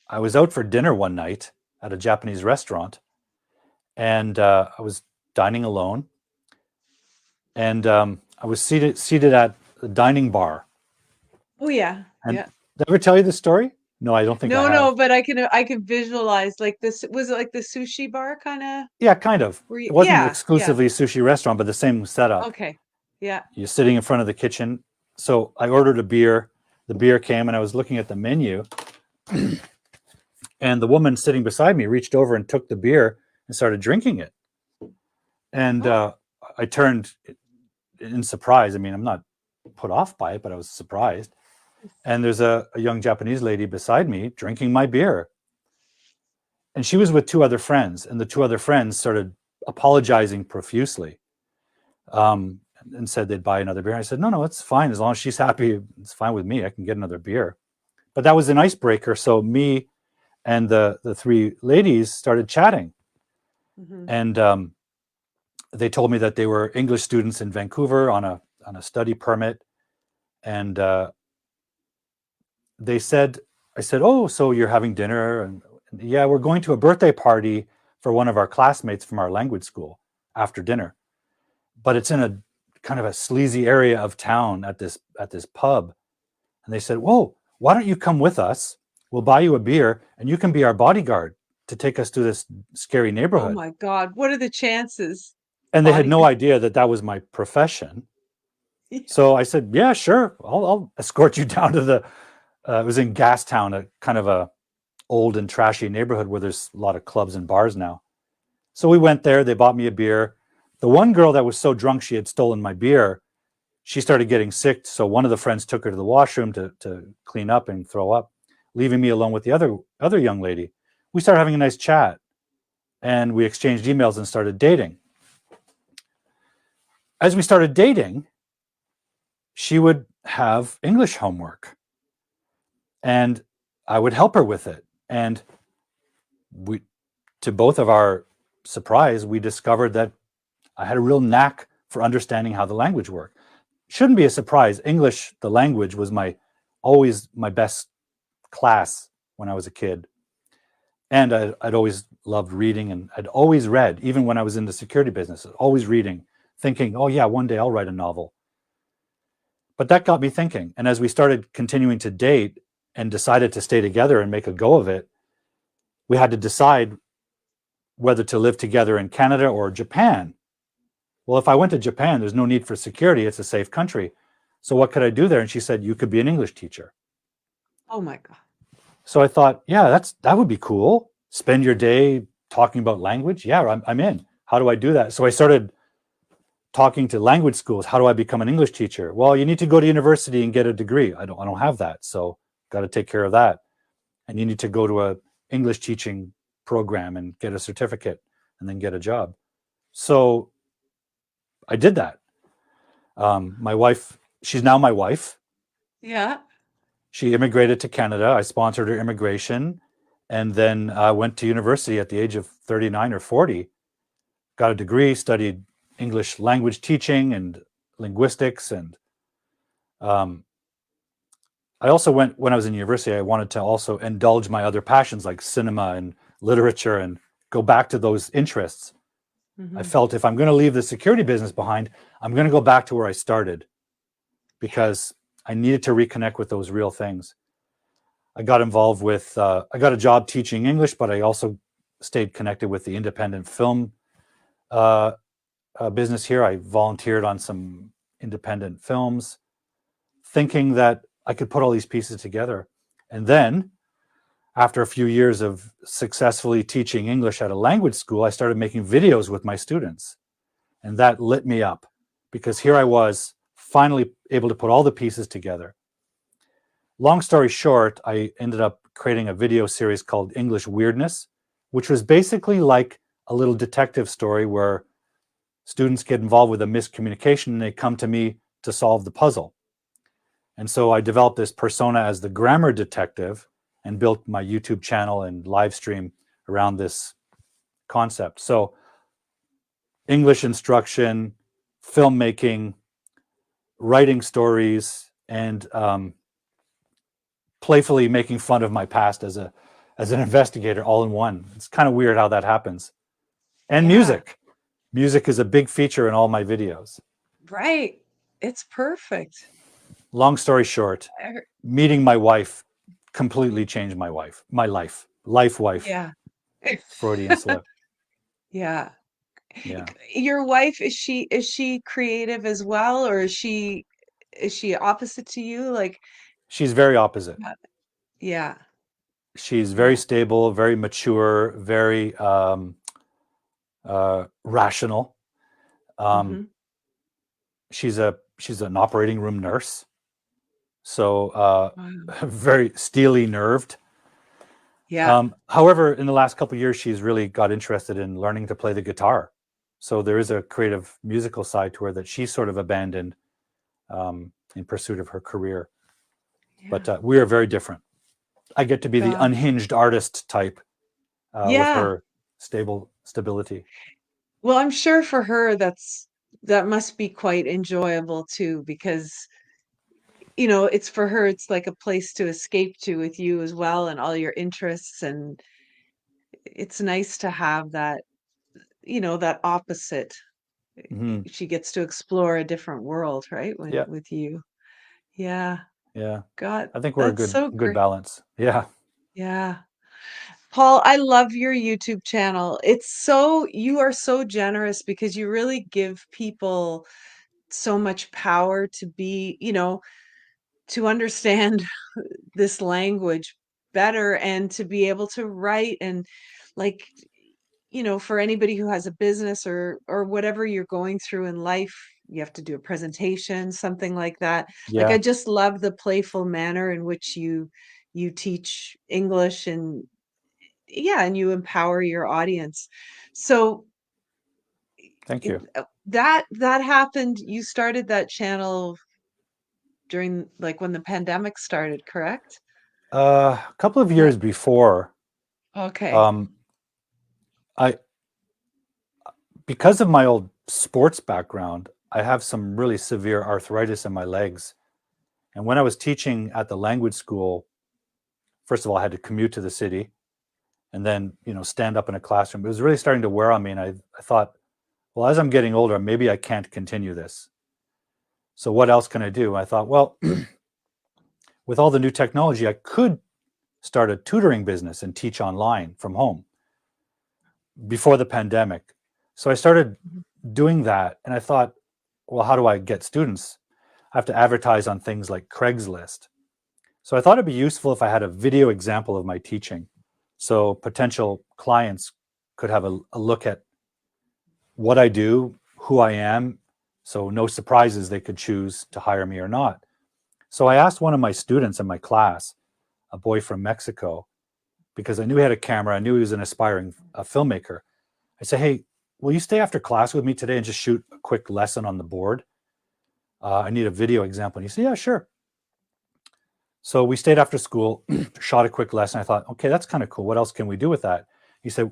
B: I was out for dinner one night at a Japanese restaurant, and I was dining alone, and I was seated at the dining bar.
A: Oh yeah,
B: And
A: yeah.
B: did I ever tell you this story? No, I don't think I
A: No,
B: have.
A: no, but I can visualize like this. Was it like the sushi bar kind of?
B: Yeah, kind of.
A: Were you?
B: It wasn't
A: Yeah, yeah.
B: exclusively a sushi restaurant, but the same setup.
A: Okay. Yeah.
B: You're sitting in front of the kitchen. So I ordered a beer. The beer came, and I was looking at the menu, and the woman sitting beside me reached over and took the beer and started drinking it. And
A: Oh,
B: I turned in surprise. I mean, I'm not put off by it, but I was surprised. And there's a young Japanese lady beside me drinking my beer. And she was with two other friends, and the two other friends started apologizing profusely, and said they'd buy another beer. I said, no, it's fine. As long as she's happy, it's fine with me. I can get another beer. But that was an icebreaker. So me and the three ladies started chatting.
A: hmm.
B: And they told me that they were English students in Vancouver on a study permit. And they said, I said, oh, so you're having dinner? And yeah, we're going to a birthday party for one of our classmates from our language school after dinner. But it's in a kind of a sleazy area of town at this pub. And they said, whoa, why don't you come with us? We'll buy you a beer and you can be our bodyguard to take us to this scary
A: Oh
B: neighborhood.
A: my God. What are the chances?
B: And they had no
A: Bodyguard.
B: idea that that was my profession. So I said, yeah, sure. I'll escort you down to it was in Gastown, a kind of a old and trashy neighborhood where there's a lot of clubs and bars now. So we went there. They bought me a beer. The one girl that was so drunk she had stolen my beer, she started getting sick. So one of the friends took her to the washroom to clean up and throw up, leaving me alone with the other young lady. We started having a nice chat, and we exchanged emails and started dating. As we started dating, she would have English homework, and I would help her with it. And we, to both of our surprise, we discovered that I had a real knack for understanding how the language worked. Shouldn't be a surprise. English, the language, was always my best class when I was a kid. And I'd always loved reading, and I'd always read, even when I was in the security business, always reading, thinking, oh yeah, one day I'll write a novel. But that got me thinking. And as we started continuing to date and decided to stay together and make a go of it, we had to decide whether to live together in Canada or Japan. Well, if I went to Japan, there's no need for security. It's a safe country. So what could I do there? And she said, you could be an English teacher.
A: Oh my God.
B: So I thought, yeah, that would be cool. Spend your day talking about language. Yeah, I'm in. How do I do that? So I started talking to language schools. How do I become an English teacher? Well, you need to go to university and get a degree. I don't have that. So got to take care of that. And you need to go to a English teaching program and get a certificate and then get a job. So I did that. My wife, she's now my wife.
A: Yeah.
B: She immigrated to Canada. I sponsored her immigration, and then went to university at the age of 39 or 40. Got a degree, studied English language teaching and linguistics. And um, I also went, when I was in university, I wanted to also indulge my other passions like cinema and literature and go back to those interests. I
A: Hmm.
B: felt if I'm going to leave the security business behind, I'm going to go back to where I started because I needed to reconnect with those real things. I got involved with, I got a job teaching English, but I also stayed connected with the independent film uh, business here. I volunteered on some independent films, thinking that I could put all these pieces together. And then, after a few years of successfully teaching English at a language school, I started making videos with my students. And that lit me up because here I was finally able to put all the pieces together. Long story short, I ended up creating a video series called English Weirdness, which was basically like a little detective story where students get involved with a miscommunication and they come to me to solve the puzzle. And so I developed this persona as the grammar detective, and built my YouTube channel and live stream around this concept. So English instruction, filmmaking, writing stories, and playfully making fun of my past as an investigator all in one. It's kind of weird how that happens. And
A: Yeah.
B: music. Music is a big feature in all my videos.
A: Right. It's perfect.
B: Long story short,
A: I hear-
B: meeting my wife completely changed my life. Life wife.
A: Yeah.
B: Freudian slip.
A: Yeah.
B: Yeah.
A: Your wife, is she creative as well, or is she opposite to you? Like,
B: She's very opposite.
A: yeah, yeah,
B: She's very
A: yeah.
B: stable, very mature, very rational. Um,
A: Hmm.
B: she's an operating room nurse, so
A: Wow.
B: very steely nerved.
A: Yeah.
B: However, in the last couple of years, she's really got interested in learning to play the guitar. So there is a creative musical side to her that she sort of abandoned in pursuit of her career. But
A: Yeah.
B: we are very different. I get to be the
A: Gosh.
B: unhinged artist type with
A: Yeah.
B: her stability.
A: Well, I'm sure for her that must be quite enjoyable too, because it's for her, it's like a place to escape to with you as well and all your interests, and it's nice to have that opposite.
B: Mm-hmm.
A: She gets to explore a different world, right?
B: Yeah,
A: With you. Yeah.
B: yeah.
A: God,
B: I think we're a
A: that's
B: good
A: so
B: good
A: great.
B: balance. Yeah.
A: Yeah. Paul, I love your YouTube channel. You are so generous because you really give people so much power to understand this language better and to be able to write and like for anybody who has a business or whatever you're going through in life, you have to do a presentation, something like that. Like, I
B: Yeah.
A: just love the playful manner in which you teach English, and yeah, and you empower your audience. So
B: Thank you.
A: that happened. You started that channel during, like, when the pandemic started, correct?
B: A couple of
A: Is that
B: years before,
A: okay?
B: um, I because of my old sports background, I have some really severe arthritis in my legs. And when I was teaching at the language school, first of all, I had to commute to the city and then, stand up in a classroom. It was really starting to wear on me. And I thought, well, as I'm getting older, maybe I can't continue this. So what else can I do? I thought, well, with all the new technology, I could start a tutoring business and teach online from home before the pandemic. So I started
A: Mhm.
B: doing that. And I thought, well, how do I get students? I have to advertise on things like Craigslist. So I thought it'd be useful if I had a video example of my teaching. So potential clients could have a look at what I do, who I am. So no surprises, they could choose to hire me or not. So I asked one of my students in my class, a boy from Mexico, because I knew he had a camera. I knew he was an aspiring filmmaker. I said, hey, will you stay after class with me today and just shoot a quick lesson on the board? I need a video example. And he said, yeah, sure. So we stayed after school, shot a quick lesson. I thought, okay, that's kind of cool. What else can we do with that? He said,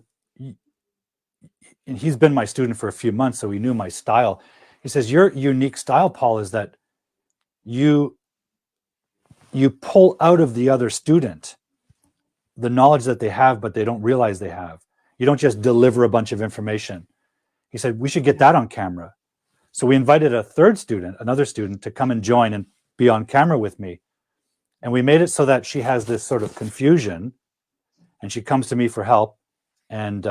B: and he's been my student for a few months, so he knew my style. He says, your unique style, Paul, is that you you pull out of the other student the knowledge that they have, but they don't realize they have. You don't just deliver a bunch of information. He said, we should get
A: Yeah.
B: that on camera. So we invited a third student, another student, to come and join and be on camera with me. And we made it so that she has this sort of confusion and she comes to me for help. And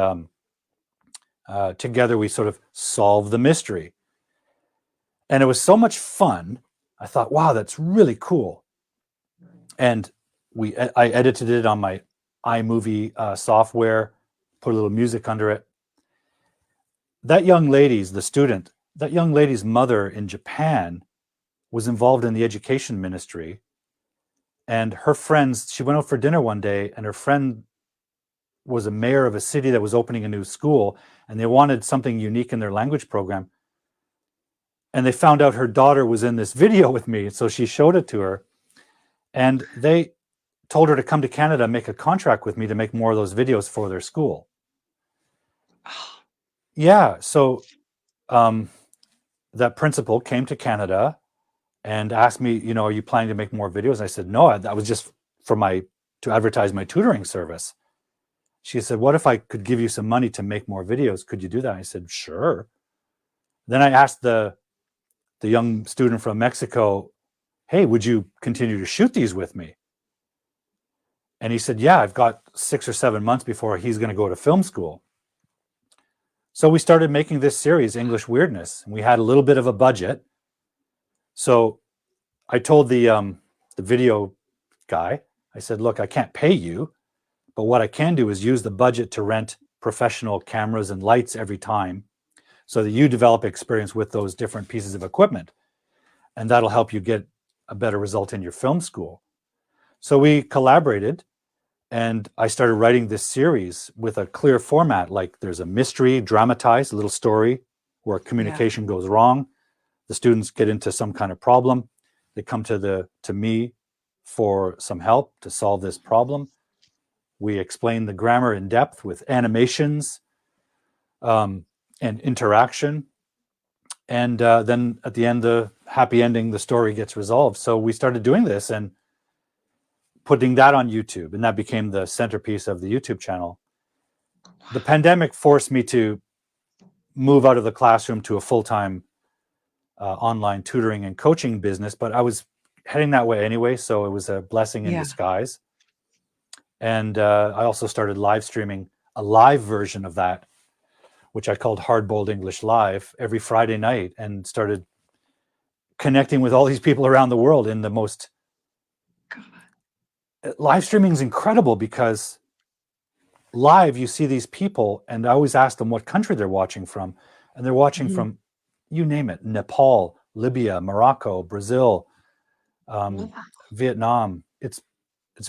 B: together we sort of solve the mystery. And it was so much fun. I thought, wow, that's really cool. And I edited it on my iMovie software, put a little music under it. That young lady's the student. That young lady's mother in Japan was involved in the education ministry, and her friends. She went out for dinner one day, and her friend was a mayor of a city that was opening a new school, and they wanted something unique in their language program. And they found out her daughter was in this video with me, so she showed it to her, and they told her to come to Canada, make a contract with me to make more of those videos for their school.
A: Oh,
B: Yeah. So um, that principal came to Canada and asked me, are you planning to make more videos? And I said, no, that was just for to advertise my tutoring service. She said, what if I could give you some money to make more videos? Could you do that? I said, sure. Then I asked the young student from Mexico, hey, would you continue to shoot these with me? And he said, yeah, I've got 6 or 7 months before he's going to go to film school. So we started making this series, English Weirdness. And we had a little bit of a budget. So I told the video guy, I said, look, I can't pay you, but what I can do is use the budget to rent professional cameras and lights every time so that you develop experience with those different pieces of equipment. And that'll help you get a better result in your film school. So we collaborated and I started writing this series with a clear format. Like there's a mystery, dramatized, a little story where
A: yeah.
B: communication goes wrong. The students get into some kind of problem. They come to me for some help to solve this problem. We explain the grammar in depth with animations um, and interaction. And then at the end, the happy ending, the story gets resolved. So we started doing this and putting that on YouTube, and that became the centerpiece of the YouTube channel. The pandemic forced me to move out of the classroom to a full-time online tutoring and coaching business, but I was heading that way anyway, so it was a blessing in
A: Yeah.
B: disguise. And I also started live streaming a live version of that, which I called Hard Boiled English Live, every Friday night, and started connecting with all these people around the world in the most.
A: God.
B: Live streaming is incredible because live you see these people, and I always ask them what country they're watching from, and they're watching
A: Mhm.
B: from, you name it, Nepal, Libya, Morocco, Brazil, um,
A: Wow.
B: Vietnam. It's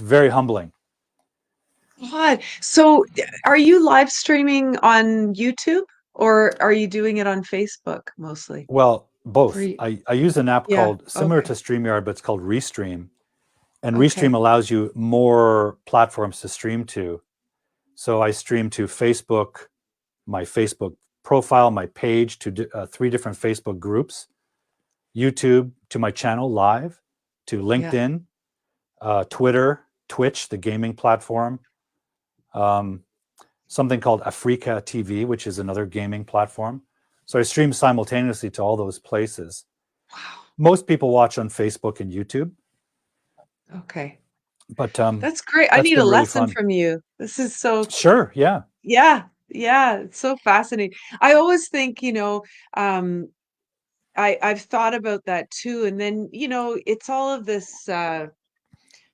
B: very humbling.
A: God. So are you live streaming on YouTube or are you doing it on Facebook mostly?
B: Well,
A: For
B: both.
A: you?
B: I use an app
A: Yeah.
B: called similar to
A: Okay.
B: StreamYard, but it's called Restream. And Restream
A: Okay.
B: allows you more platforms to stream to. So I stream to Facebook, my Facebook profile, my page, to 3 different Facebook groups, YouTube, to my channel live, to
A: Yeah.
B: LinkedIn, Twitter, Twitch, the gaming platform, um, something called Africa TV, which is another gaming platform. So I stream simultaneously to all those places.
A: Wow.
B: Most people watch on Facebook and YouTube,
A: Okay.
B: but
A: That's great. I
B: that's
A: need a
B: been really
A: lesson
B: fun.
A: from you. This is so,
B: Sure, yeah,
A: yeah. Yeah. It's so fascinating. I always think, um, I've thought about that too. And then, it's all of this,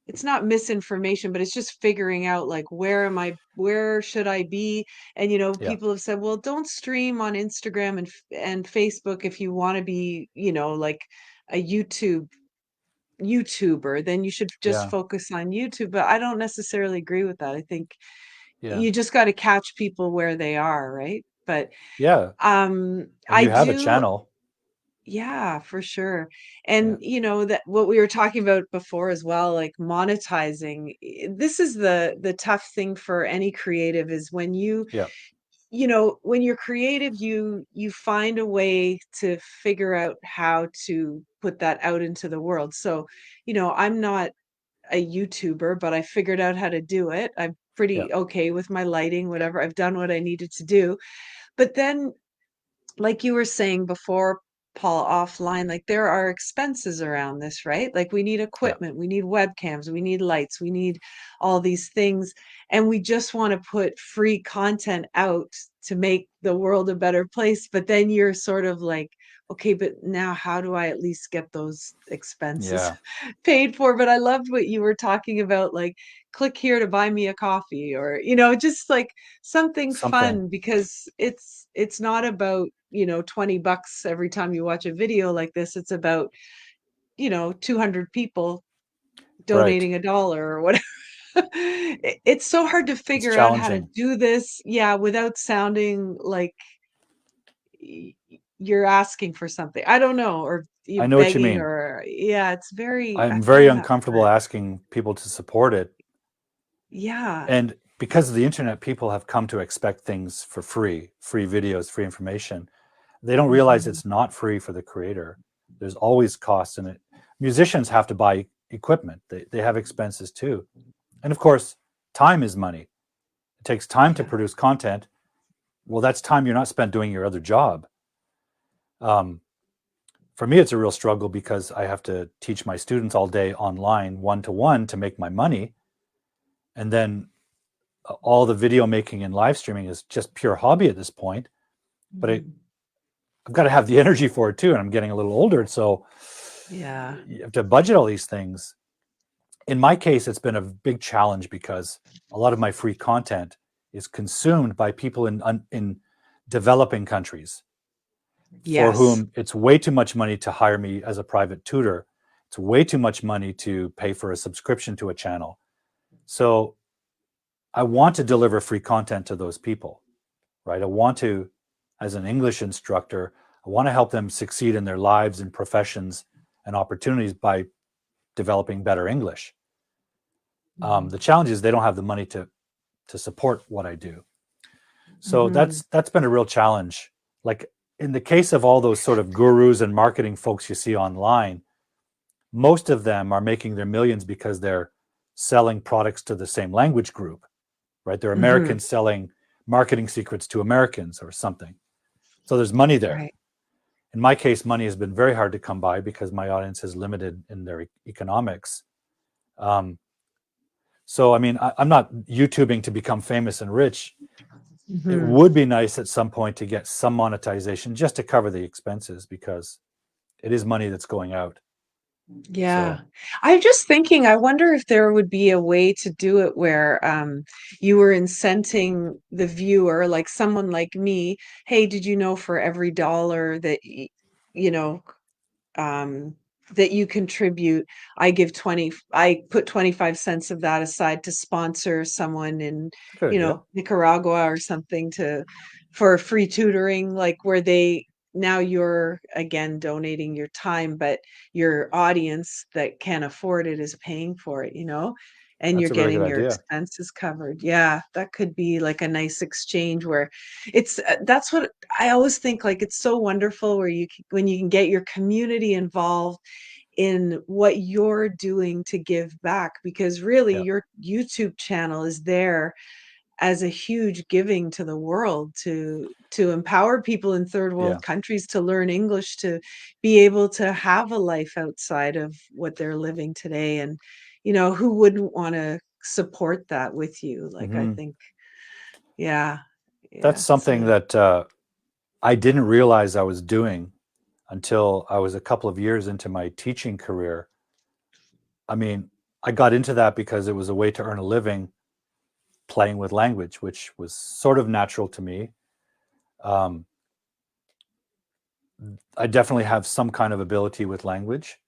A: it's not misinformation, but it's just figuring out like where should I be? And
B: yeah,
A: people have said, well, don't stream on Instagram and Facebook if you want to be, like a YouTuber, then you should just
B: yeah,
A: focus on YouTube. But I don't necessarily agree with that. I think
B: yeah,
A: you just got to catch people where they are, right? But
B: yeah. And
A: I
B: you have a
A: do.
B: channel.
A: Yeah, for sure.
B: Yeah,
A: And that what we were talking about before as well, like monetizing. This is the tough thing for any creative is when
B: yeah,
A: when you're creative, you find a way to figure out how to put that out into the world. So, I'm not a YouTuber, but I figured out how to do it. I'm
B: yeah,
A: pretty okay with my lighting, whatever. I've done what I needed to do. But then like you were saying before, Paul, offline, like there are expenses around this, right? Like we need
B: yeah,
A: equipment, we need webcams, we need lights, we need all these things. And we just want to put free content out to make the world a better place. But then you're sort of like, okay, but now how do I at least get those expenses
B: yeah.
A: paid for? But I loved what you were talking about, like click here to buy me a coffee or, just like something
B: Something.
A: fun because it's not about 20 bucks every time you watch a video like this. It's about 200 people
B: Right.
A: donating $1 or whatever. It's so hard to
B: It's
A: figure out how to
B: challenging.
A: do this, yeah, without sounding like you're asking for something. I don't know, or you
B: I know what you
A: begging
B: mean.
A: or yeah, it's very, I
B: I'm very
A: find that
B: uncomfortable
A: hard.
B: asking people to support it.
A: Yeah.
B: And because of the internet, people have come to expect things for free, free videos, free information. They don't realize
A: Hmm.
B: it's not free for the creator. There's always costs in it. Musicians have to buy equipment. They have expenses too. And of course, time is money. It takes time to
A: Yeah.
B: produce content. Well, that's time you're not spent doing your other job. Um, for me, it's a real struggle because I have to teach my students all day online, one to one, to make my money. And then all the video making and live streaming is just pure hobby at this point. But
A: Hmm.
B: I've got to have the energy for it too. And I'm getting a little older. So
A: Yeah.
B: you have to budget all these things. In my case, it's been a big challenge because a lot of my free content is consumed by people in developing countries for
A: Yes.
B: whom it's way too much money to hire me as a private tutor. It's way too much money to pay for a subscription to a channel. So I want to deliver free content to those people, right? I want to, as an English instructor, I want to help them succeed in their lives and professions and opportunities by developing better English.
A: Hmm.
B: The challenge is they don't have the money to support what I do. So
A: Hmm.
B: that's been a real challenge. Like in the case of all those sort of gurus and marketing folks you see online, most of them are making their millions because they're selling products to the same language group, right? They're
A: Hmm.
B: Americans selling marketing secrets to Americans or something. So there's money there.
A: Right.
B: In my case, money has been very hard to come by because my audience is limited in their economics. Um, so, I mean, I'm not YouTubing to become famous and rich. It
A: Hmm.
B: would be nice at some point to get some monetization just to cover the expenses because it is money that's going out.
A: Yeah.
B: So,
A: I'm just thinking, I wonder if there would be a way to do it where you were incenting the viewer, like someone like me, hey, did you know for every dollar that you know um, that you contribute, I put 25 cents of that aside to sponsor someone in,
B: it's a good idea.
A: Nicaragua or something for free tutoring, like where now you're again donating your time, but your audience that can afford it is paying for it, and you're
B: That's a really good
A: getting your
B: idea.
A: expenses covered. Yeah, that could be like a nice exchange where that's what I always think, like it's so wonderful where when you can get your community involved in what you're doing to give back, because really
B: Yeah.
A: your YouTube channel is there as a huge giving to the world to empower people in third
B: Yeah.
A: world countries to learn English, to be able to have a life outside of what they're living today. And who wouldn't want to support that with you? Like, I
B: Hmm.
A: think, yeah,
B: That's
A: yeah.
B: something
A: So
B: that I didn't realize I was doing until I was a couple of years into my teaching career. I mean, I got into that because it was a way to earn a living playing with language, which was sort of natural to me. Um, I definitely have some kind of ability with language.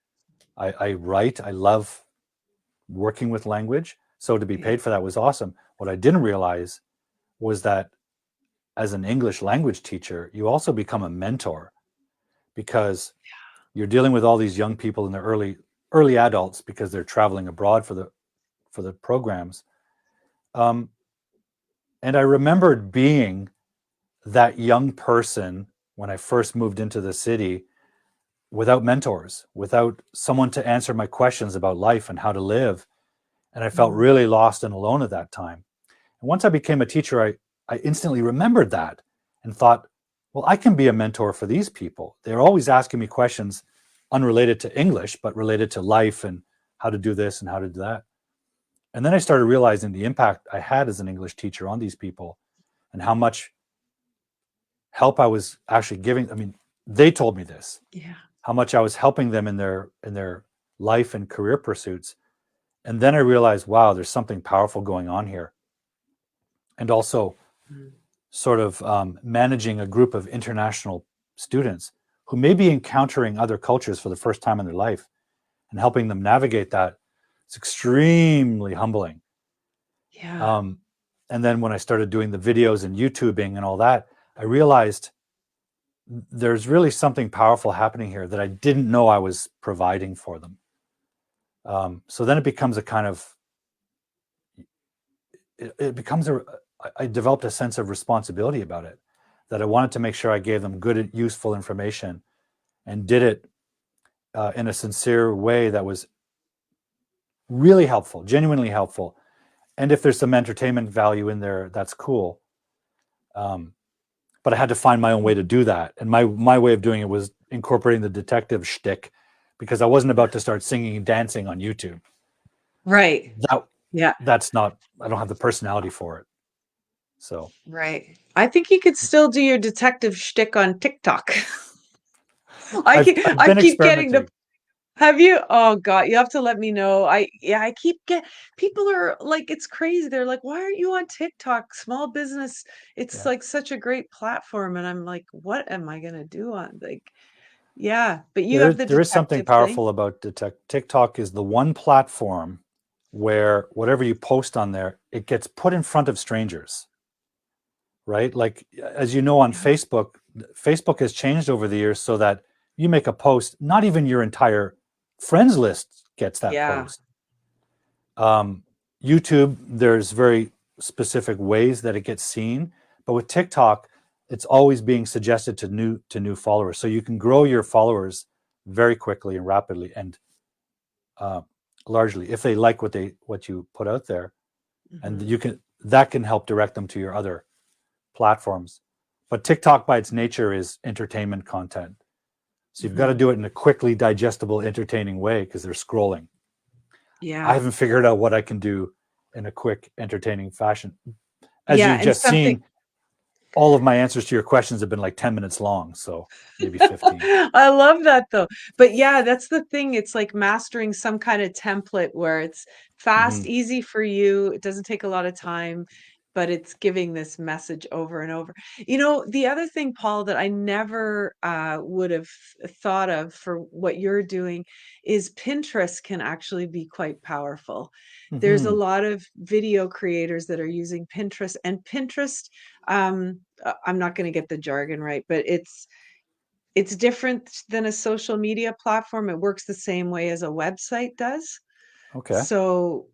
B: I write, I love working with language. So to be
A: yeah.
B: paid for that was awesome. What I didn't realize was that as an English language teacher, you also become a mentor because you're dealing with all these young people in their early adults because they're traveling abroad for the programs. Um, and I remembered being that young person when I first moved into the city without mentors, without someone to answer my questions about life and how to live. And I felt
A: Mm.
B: really lost and alone at that time. And once I became a teacher, I instantly remembered that and thought, well, I can be a mentor for these people. They're always asking me questions unrelated to English, but related to life and how to do this and how to do that. And then I started realizing the impact I had as an English teacher on these people and how much help I was actually giving. I mean, they told me this,
A: Yeah.
B: how much I was helping them in their life and career pursuits. And then I realized, wow, there's something powerful going on here. And also
A: Mm.
B: sort of managing a group of international students who may be encountering other cultures for the first time in their life and helping them navigate that. It's extremely humbling.
A: Yeah.
B: And then when I started doing the videos and YouTubing and all that, I realized there's really something powerful happening here that I didn't know I was providing for them. So then it becomes a kind of, it becomes a, I developed a sense of responsibility about it, that I wanted to make sure I gave them good, useful information and did it in a sincere way that was really helpful, genuinely helpful. And if there's some entertainment value in there, that's cool. Um, but I had to find my own way to do that. And my way of doing it was incorporating the detective shtick, because I wasn't about to start singing and dancing on YouTube.
A: Right.
B: That
A: Yeah.
B: that's not, I don't have the personality for it. So
A: Right. I think you could still do your detective shtick on TikTok.
B: I've
A: I
B: been
A: keep getting the
B: experimenting.
A: have you? Oh God, you have to let me know. I keep get people are like it's crazy. They're like, "Why aren't you on TikTok? Small business. It's
B: Yeah.
A: like such a great platform." And I'm like, "What am I gonna do on like yeah, but you
B: Yeah,
A: have the
B: there is something
A: detective thing.
B: powerful about TikTok is the one platform where whatever you post on there, it gets put in front of strangers, right? Like, as you know, on
A: Yeah.
B: Facebook, Facebook has changed over the years so that you make a post, not even your entire friends list gets that
A: Yeah.
B: post. Um, YouTube, there's very specific ways that it gets seen, but with TikTok, it's always being suggested to new followers. So you can grow your followers very quickly and rapidly, and uh, largely if they like what you put out there, and
A: Hmm.
B: you can that can help direct them to your other platforms. But TikTok, by its nature, is entertainment content, so you've got to
A: Hmm.
B: do it in a quickly digestible, entertaining way because they're scrolling. I
A: Yeah.
B: haven't figured out what I can do in a quick, entertaining fashion. As
A: Yeah,
B: you've
A: and
B: just
A: something
B: seen, all of my answers to your questions have been like 10 minutes long, so maybe 15.
A: I love that though. But yeah, that's the thing. It's like mastering some kind of template where it's
B: Mm-hmm.
A: fast, easy for you. It doesn't take a lot of time, but it's giving this message over and over. You know, the other thing, Paul, that I never would have thought of for what you're doing is Pinterest can actually be quite powerful. There's a
B: Mm-hmm.
A: lot of video creators that are using Pinterest, and Pinterest, I'm not going to get the jargon right, but it's different than a social media platform. It works the same way as a website does.
B: Okay.
A: So,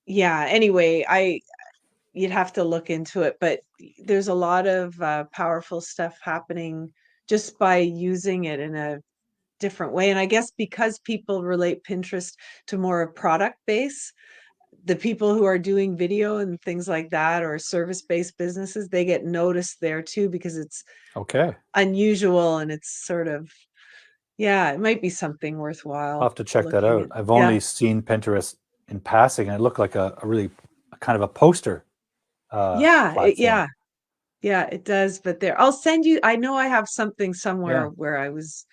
A: yeah, anyway, I you'd have to look into it, but there's a lot of powerful stuff happening just by using it in a different way. And I guess because people relate Pinterest to more of product base, the people who are doing video and things like that or service-based businesses, they get noticed there too because it's
B: Okay.
A: unusual and it's sort of yeah, it might be something
B: I'll
A: worthwhile
B: have to check that
A: looking
B: out.
A: at.
B: I've
A: Yeah.
B: only seen Pinterest in passing, and it looked like a really a kind of a poster
A: Yeah,
B: platform.
A: yeah, it does. But there, I'll send you, I know I have something somewhere
B: Yeah.
A: where I was,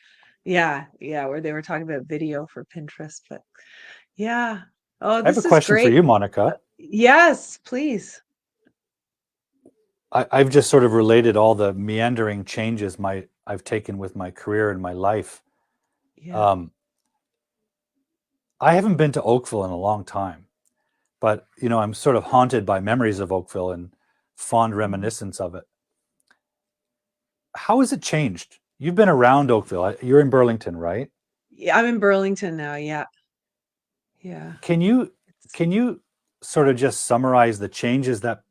A: yeah, yeah, where they were talking about video for Pinterest. But yeah. Oh,
B: I have a
A: this is
B: question for
A: great.
B: you, Monica.
A: Yes, please.
B: I've just sort of related all the meandering changes I've taken with my career and my life.
A: Yeah.
B: Um, I haven't been to Oakville in a long time, but I'm sort of haunted by memories of Oakville and fond
A: Mhm.
B: reminiscence of it. How has it changed? You've been around Oakville. You're in Burlington, right?
A: Yeah, I'm in Burlington now. Yeah. Yeah.
B: Can you
A: It's,
B: can you sort of just summarize the changes that,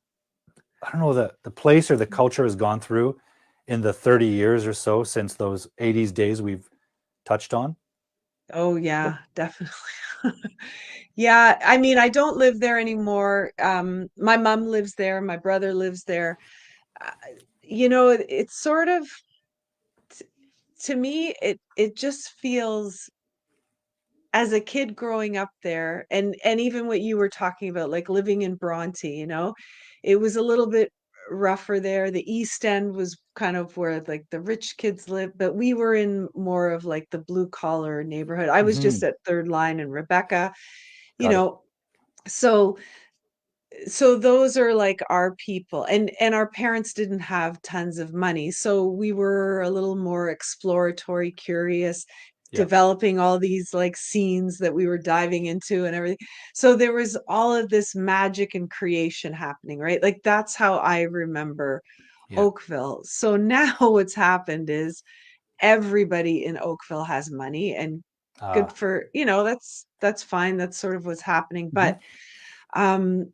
B: I don't know, the place or the culture has gone through in the 30 years or so since those 80s days we've touched on?
A: oh
B: What?
A: yeah, definitely. Yeah, I mean, I don't live there anymore. My mom lives there, my brother lives there. Uh, you know, it's sort of t- to me, it just feels as a kid growing up there, and even what you were talking about, like living in Bronte, you know, it was a little bit rougher there. The East End was kind of where like the rich kids lived, but we were in more of like the blue collar neighborhood. I was just
B: Hmm.
A: at Third Line and Rebecca, you
B: Got it.
A: know, so those are like our people, and our parents didn't have tons of money, so we were a little more exploratory, curious,
B: Yeah.
A: developing all these like scenes that we were diving into and everything. So there was all of this magic and creation happening, right? Like that's how I remember
B: Yeah.
A: Oakville. So now what's happened is everybody in Oakville has money, and good
B: Uh,
A: for, that's fine. That's sort of what's happening.
B: mhm.
A: But um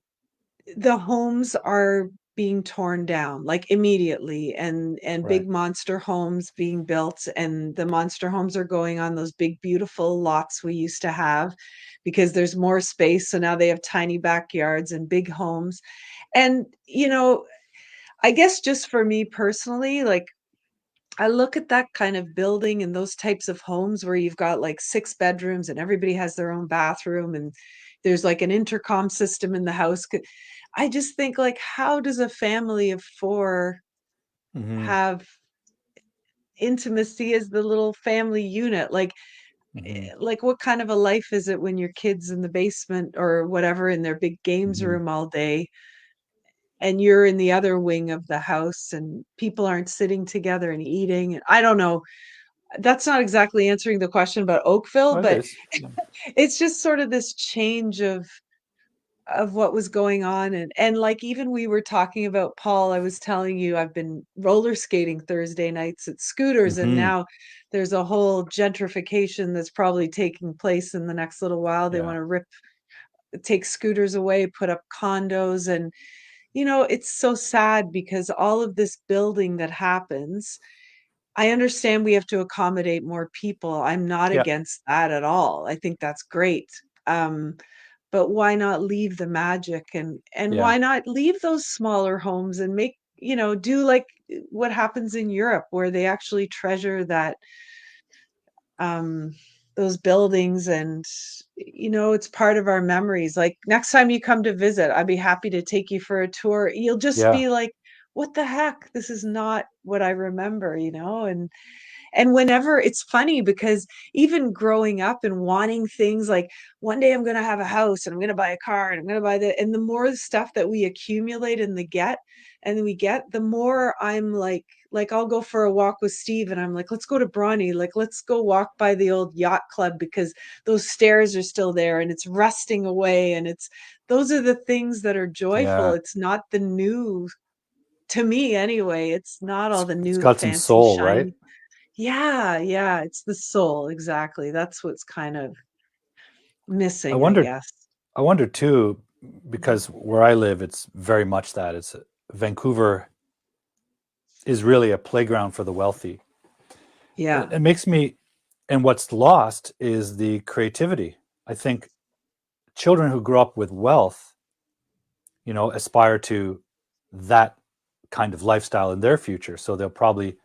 A: the homes are being torn down like immediately, and
B: Right.
A: big monster homes being built, and the monster homes are going on those big beautiful lots we used to have because there's more space, so now they have tiny backyards and big homes. And I guess just for me personally, like, I look at that kind of building and those types of homes where you've got like 6 bedrooms and everybody has their own bathroom, and there's like an intercom system in the house. I just think, like, how does a family of 4
B: Hmm.
A: have intimacy as the little family unit?
B: Hmm.
A: Like, what kind of a life is it when your kids in the basement or whatever in their big games
B: Hmm.
A: room all day, and you're in the other wing of the house, and people aren't sitting together and eating? I don't know. That's not exactly answering the question about Oakville,
B: Oh, it
A: but
B: is. Yeah.
A: it's just sort of this change of what was going on. And like, even we were talking about, Paul, I was telling you I've been roller skating Thursday nights at Scooters, and
B: Hmm.
A: now there's a whole gentrification that's probably taking place in the next little while. They
B: Yeah.
A: want to take Scooters away, put up condos. And it's so sad because all of this building that happens, I understand we have to accommodate more people. I'm not
B: Yeah.
A: against that at all. I think that's great. Um, but why not leave the magic, and
B: Yeah.
A: why not leave those smaller homes and make, do like what happens in Europe where they actually treasure that, um those buildings, and it's part of our memories. Like, next time you come to visit, I'd be happy to take you for a tour. You'll just
B: Yeah.
A: be like, what the heck? This is not what I remember, and whenever, it's funny because even growing up and wanting things like, one day I'm going to have a house and I'm going to buy a car and I'm going to buy and the more stuff that we accumulate and we get, the more I'm like I'll go for a walk with Steve and I'm like, let's go to Bronny, like, let's go walk by the old yacht club because those stairs are still there and it's rusting away, and those are the things that are joyful.
B: Yeah.
A: It's not the new, to me anyway, it's not all the
B: It's
A: new
B: got some
A: fancy
B: soul, right?
A: shiny. Yeah, yeah, it's the soul, exactly. That's what's kind of
B: I
A: missing, I
B: wonder.
A: guess.
B: I wonder too,
A: Mhm.
B: because where I live, it's very much that. It's Vancouver is really a playground for the wealthy.
A: Yeah.
B: It makes me, and what's lost is the creativity. I think children who grow up with wealth, aspire to that kind of lifestyle in their future. So they'll probably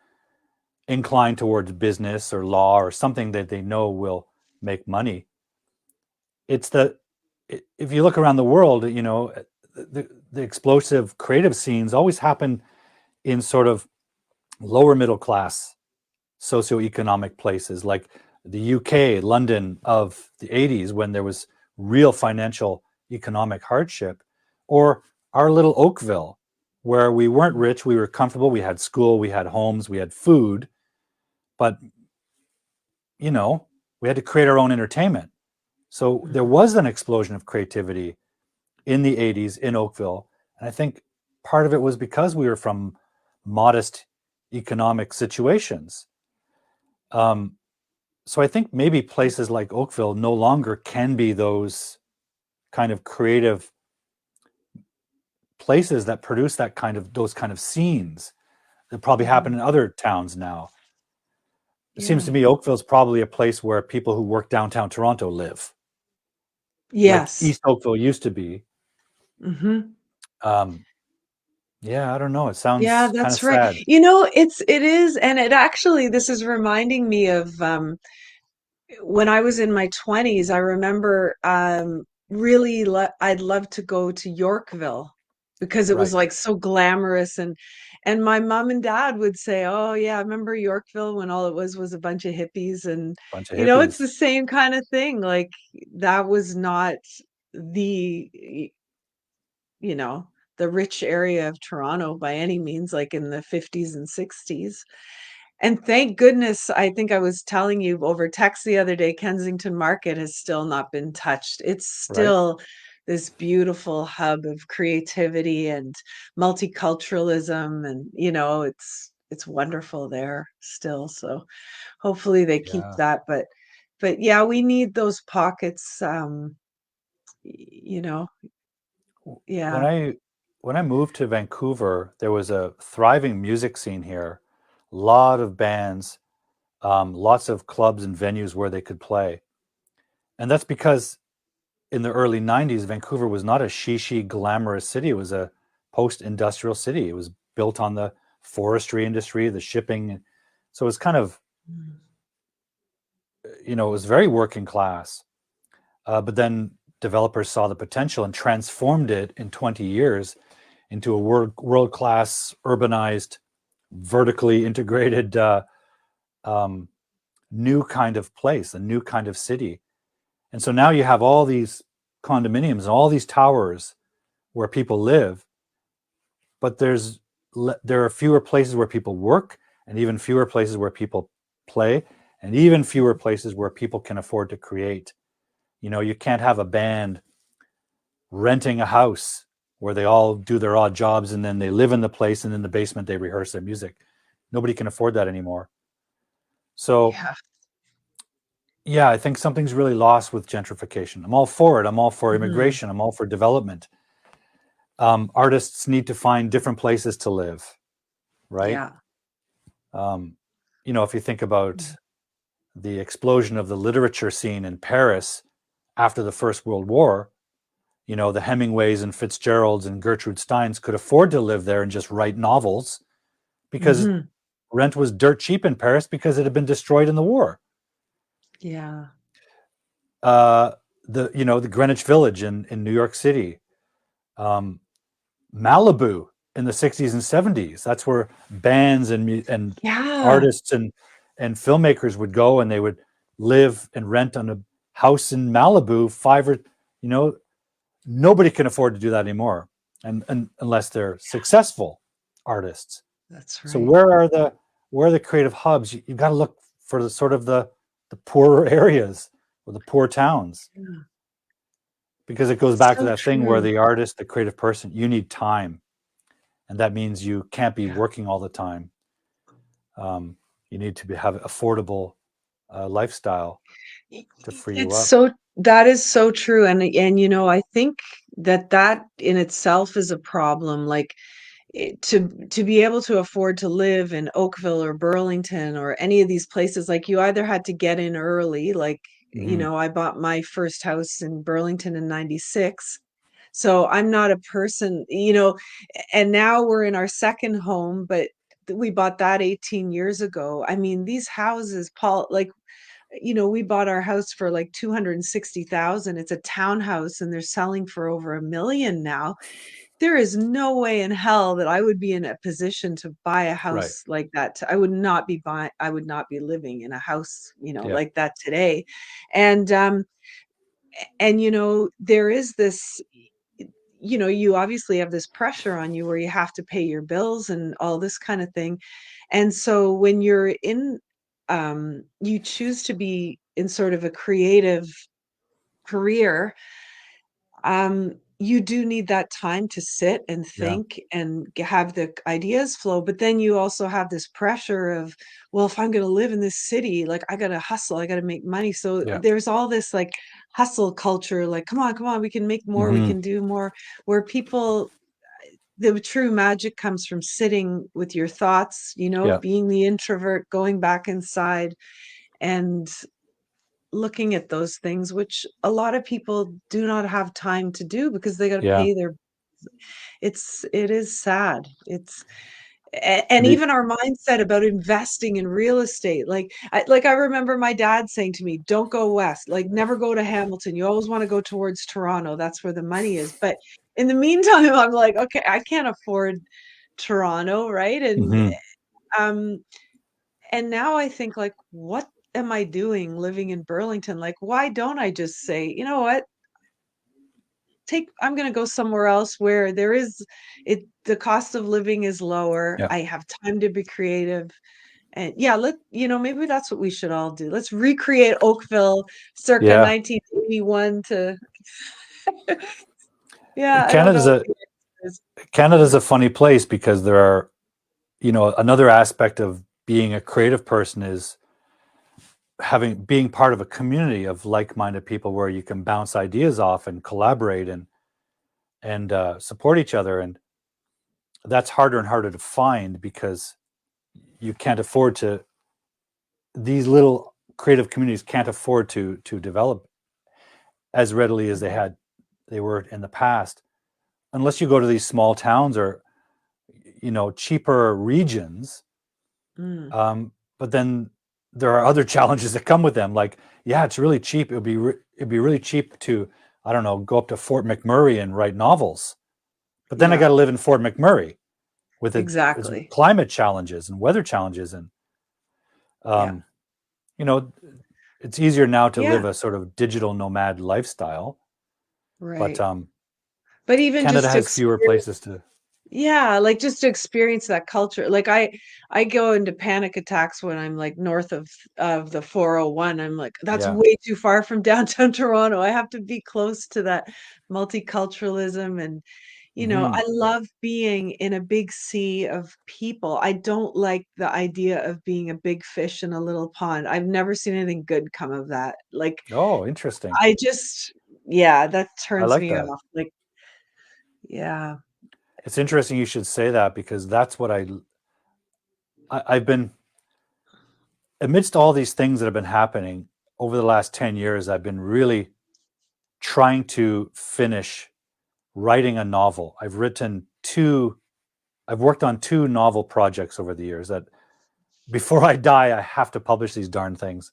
B: incline towards business or law or something that they know will make money. It's the If you look around the world, the explosive creative scenes always happen in sort of lower middle class socioeconomic places like the UK, London of the 80s when there was real financial economic hardship, or our little Oakville where we weren't rich, we were comfortable, we had school, we had homes, we had food, but you know, we had to create our own entertainment. So there
A: Mhm.
B: was an explosion of creativity in the 80s in Oakville. And I think part of it was because we were from modest economic situations. Um, so I think maybe places like Oakville no longer can be those kind of creative places that produce those kind of scenes that probably happen in
A: Mhm.
B: other towns now. It seems to
A: Yeah.
B: me Oakville's probably a place where people who work downtown Toronto live, like
A: Yes.
B: East Oakville used to be.
A: Mhm.
B: Um, yeah, I don't know. It
A: Yeah,
B: sounds kind of
A: that's right.
B: sad.
A: It is, and it actually, this is reminding me of, when I was in my 20s. I remember, really I'd love to go to Yorkville because it was
B: Right.
A: like so glamorous, and my mom and dad would say, "Oh yeah, I remember Yorkville when all it was a bunch of hippies." And
B: Bunch of
A: it's the
B: hippies.
A: same kind of thing. Like, that was not the you know the rich area of Toronto by any means, like in the 50s and 60s. And thank goodness, I think I was telling you over text the other day, Kensington Market has still not been touched. It's
B: Right.
A: still this beautiful hub of creativity and multiculturalism, and it's wonderful there still. So hopefully they keep
B: Yeah.
A: that, but yeah, we need those pockets, you know.
B: When
A: Yeah.
B: I moved to Vancouver, there was a thriving music scene here. A lot of bands, lots of clubs and venues where they could play. And that's because in the early 90s, Vancouver was not a shishi glamorous city. It was a post-industrial city. It was built on the forestry industry, the shipping. So it was kind of,
A: Mm.
B: it was very working class. But then developers saw the potential and transformed it in 20 years into a world-class, urbanized, vertically integrated, um, new kind of place, a new kind of city. And so now you have all these condominiums and all these towers where people live, but there are fewer places where people work, and even fewer places where people play, and even fewer places where people can afford to create. You can't have a band renting a house where they all do their odd jobs and then they live in the place and in the basement they rehearse their music. Nobody can afford that anymore. So
A: Yeah.
B: yeah, I think something's really lost with gentrification. I'm all for it. I'm all for
A: Mhm.
B: immigration. I'm all for development. Artists need to find different places to live, right?
A: Yeah.
B: Um, if you think about
A: Mm.
B: the explosion of the literature scene in Paris after the First World War, the Hemingways and Fitzgeralds and Gertrude Steins could afford to live there and just write novels because
A: Mhm.
B: rent was dirt cheap in Paris because it had been destroyed in the war.
A: Yeah.
B: Uh, the Greenwich Village in New York City, um, Malibu in the 60s and 70s. That's where bands and
A: Yeah.
B: artists and filmmakers would go, and they would live and rent on a house in Malibu. You know, nobody can afford to do that anymore, and unless they're successful artists.
A: That's
B: So
A: right.
B: where are the creative hubs? You've got to look for the sort of the poorer areas or the poor towns,
A: Yeah.
B: because it goes back to
A: So
B: that thing where
A: true.
B: the artist, the creative person, you need time, and that means you can't be
A: Yeah.
B: working all the time. Um, you need to have affordable lifestyle to free you
A: It's
B: up.
A: so that is so true, and I think that in itself is a problem. Like, to be able to afford to live in Oakville or Burlington or any of these places, like, you either had to get in early, like,
B: Hmm.
A: I bought my first house in Burlington in 96. So I'm not a person, and now we're in our second home, but we bought that 18 years ago. I mean, these houses, Paul, like, we bought our house for like 260,000. It's a townhouse and they're selling for over 1 million now. There is no way in hell that I would be in a position to buy a
B: Right.
A: house like that. I would not be living in a house,
B: Yeah.
A: like that today. And there is this, you obviously have this pressure on you where you have to pay your bills and all this kind of thing. And so when you choose to be in sort of a creative career, you do need that time to sit and
B: Yeah.
A: think and have the ideas flow. But then you also have this pressure of, well, if I'm going to live in this city, like, I got to hustle, I got to make money. So
B: Yeah.
A: there's all this like hustle culture, like, come on, we can make more, we
B: Hmm.
A: can do more, where people, the true magic comes from sitting with your thoughts,
B: Yeah.
A: being the introvert, going back inside and looking at those things, which a lot of people do not have time to do because they got to
B: Yeah.
A: pay their. It is sad. And
B: Me.
A: even our mindset about investing in real estate. Like I remember my dad saying to me, "Don't go west. Like, never go to Hamilton. You always want to go towards Toronto. That's where the money is." But in the meantime, I'm like, okay, I can't afford Toronto, right?
B: Hmm.
A: Um and now I think, like, what am I doing living in Burlington? Like, why don't I just say, you know what? I'm gonna go somewhere else where the cost of living is lower.
B: Yeah.
A: I have time to be creative. And yeah, maybe that's what we should all do. Let's recreate Oakville circa
B: Yeah.
A: 1981 to Yeah, I don't
B: Canada's
A: know what
B: a
A: the answer is.
B: Canada's a funny place because there are, another aspect of being a creative person is being part of a community of like-minded people where you can bounce ideas off and collaborate and support each other, and that's harder and harder to find because you can't afford to these little creative communities can't afford to develop as readily as
A: Mhm.
B: they were in the past, unless you go to these small towns or cheaper regions.
A: Mm,
B: But then there are other challenges that come with them. Like, yeah, it's really cheap. It'd be really cheap to, I don't know, go up to Fort McMurray and write novels. But then I
A: yeah,
B: got to live in Fort McMurray with its
A: exactly.
B: climate challenges and weather challenges, and
A: Yeah,
B: um, you know, it's easier now to live
A: yeah,
B: a sort of digital nomad lifestyle. But
A: right. But even
B: Canada
A: just to
B: has fewer
A: experience,
B: places to.
A: yeah, like just to experience that culture. Like I go into panic attacks when I'm like north of the 401. I'm like, that's
B: Yeah.
A: way too far from downtown Toronto. I have to be close to that multiculturalism and
B: Hmm.
A: I love being in a big sea of people. I don't like the idea of being a big fish in a little pond. I've never seen anything good come of that. Like
B: Oh, interesting.
A: I just yeah, that
B: I
A: turns
B: like
A: me
B: that.
A: off. Like yeah.
B: It's interesting you should say that because that's what I've been amidst all these things that have been happening over the last 10 years. I've been really trying to finish writing a novel. I've worked on two novel projects over the years that before I die, I have to publish these darn things.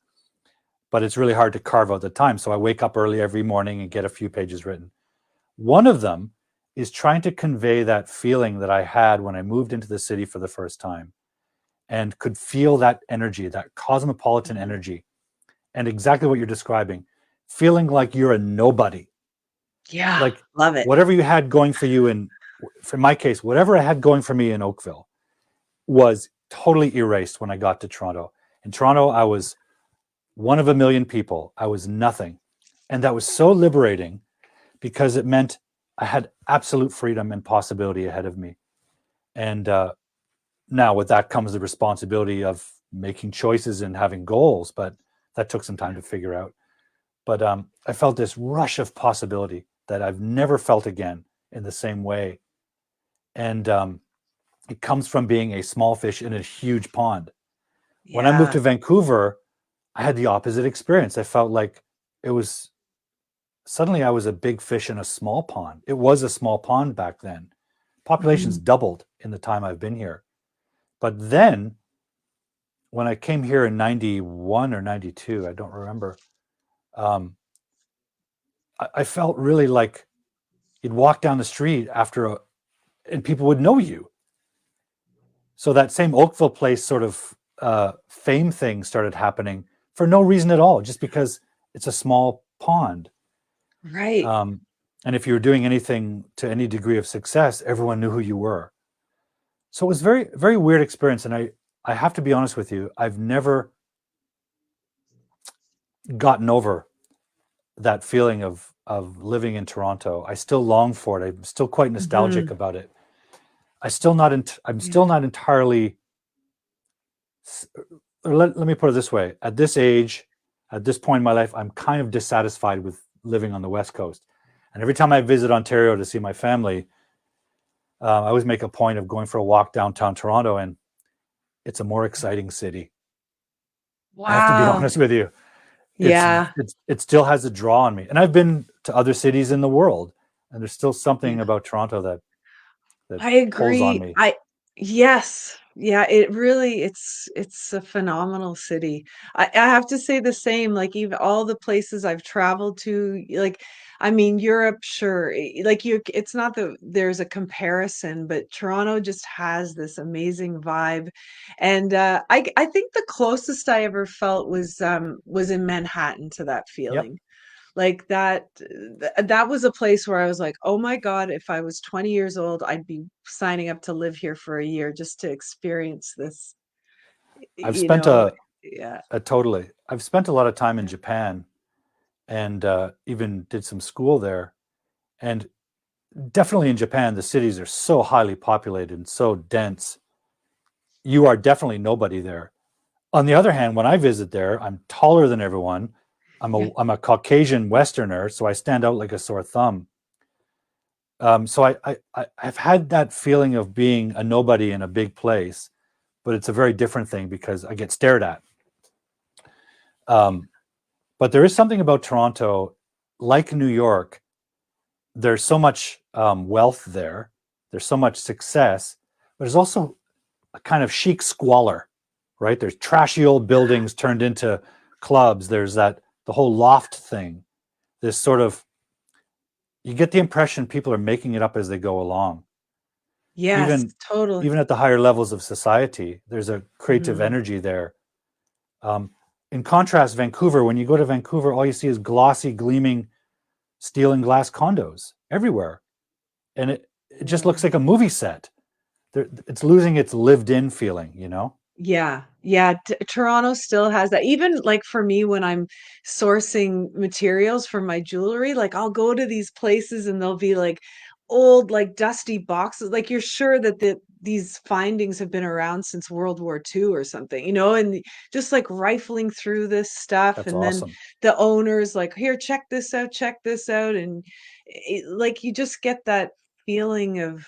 B: But it's really hard to carve out the time. So I wake up early every morning and get a few pages written. One of them is trying to convey that feeling that I had when I moved into the city for the first time and could feel that energy, that cosmopolitan
A: Mhm.
B: energy, and exactly what you're describing, feeling like you're a nobody.
A: Yeah,
B: Like
A: love it.
B: whatever you had going for you for my case, whatever I had going for me in Oakville was totally erased when I got to Toronto. In Toronto, I was one of a million people. I was nothing. And that was so liberating because it meant I had absolute freedom and possibility ahead of me. And now with that comes the responsibility of making choices and having goals, but that took some time
A: Yeah.
B: to figure out. But I felt this rush of possibility that I've never felt again in the same way. And it comes from being a small fish in a huge pond. When I moved
A: Yeah.
B: to Vancouver, I had the opposite experience. I felt like it was suddenly I was a big fish in a small pond. It was a small pond back then. Population's
A: Mhm.
B: doubled in the time I've been here. But then when I came here in 91 or 92, I don't remember, um, I felt really like you'd walk down the street and people would know you. So that same Oakville place sort of fame thing started happening for no reason at all, just because it's a small pond.
A: Right.
B: Um, and if you were doing anything to any degree of success, everyone knew who you were. So it was very, very weird experience. And I have to be honest with you, I've never gotten over that feeling of living in Toronto. I still long for it. I'm still quite nostalgic
A: Mhm.
B: about it. I'm
A: Yeah.
B: still not entirely. Let me put it this way: at this age, at this point in my life, I'm kind of dissatisfied with living on the West Coast. And every time I visit Ontario to see my family, I always make a point of going for a walk downtown Toronto, and it's a more exciting city. I have to be
A: Wow.
B: honest with you.
A: Yeah.
B: It still has a draw on me, and I've been to other cities in the world, and there's still something
A: Yeah.
B: about Toronto that
A: I
B: pulls on
A: agree.
B: me.
A: I yes. Yeah, it really it's a phenomenal city. I have to say the same, like even all the places I've traveled to, like I mean Europe, sure. Like you it's not that there's a comparison, but Toronto just has this amazing vibe. And I think the closest I ever felt was in Manhattan to that
B: Yep,
A: feeling. Like that was a place where I was like, "Oh my God, if I was 20 years old, I'd be signing up to live here for a year just to experience this."
B: I've
A: You
B: spent
A: know, yeah.
B: a totally. I've spent a lot of time in
A: Yeah.
B: Japan, and even did some school there. And definitely in Japan, the cities are so highly populated and so dense. You are definitely nobody there. On the other hand, when I visit there, I'm taller than everyone.
A: Yeah.
B: I'm a Caucasian Westerner, so I stand out like a sore thumb. So I've had that feeling of being a nobody in a big place, but it's a very different thing because I get stared at. Um, but there is something about Toronto, like New York. There's so much wealth there. There's so much success, but there's also a kind of chic squalor, right? There's trashy old buildings turned into clubs. There's that the whole loft thing. This sort of you get the impression people are making it up as they go along.
A: Yes,
B: Even
A: totally.
B: even at the higher levels of society, there's a creative
A: Mhm.
B: energy there. Um, in contrast, Vancouver, when you go to Vancouver, all you see is glossy, gleaming steel and glass condos everywhere, and it just looks
A: Mm.
B: like a movie set. It's losing its lived-in feeling, you know.
A: Yeah, yeah. Toronto still has that. Even like for me, when I'm sourcing materials for my jewelry, like I'll go to these places and they'll be like old, like dusty boxes. Like you're sure that these findings have been around since World War II or something, you know, and just like rifling through this stuff.
B: That's
A: And then
B: awesome.
A: the owners like, here, check this out. And like you just get that feeling of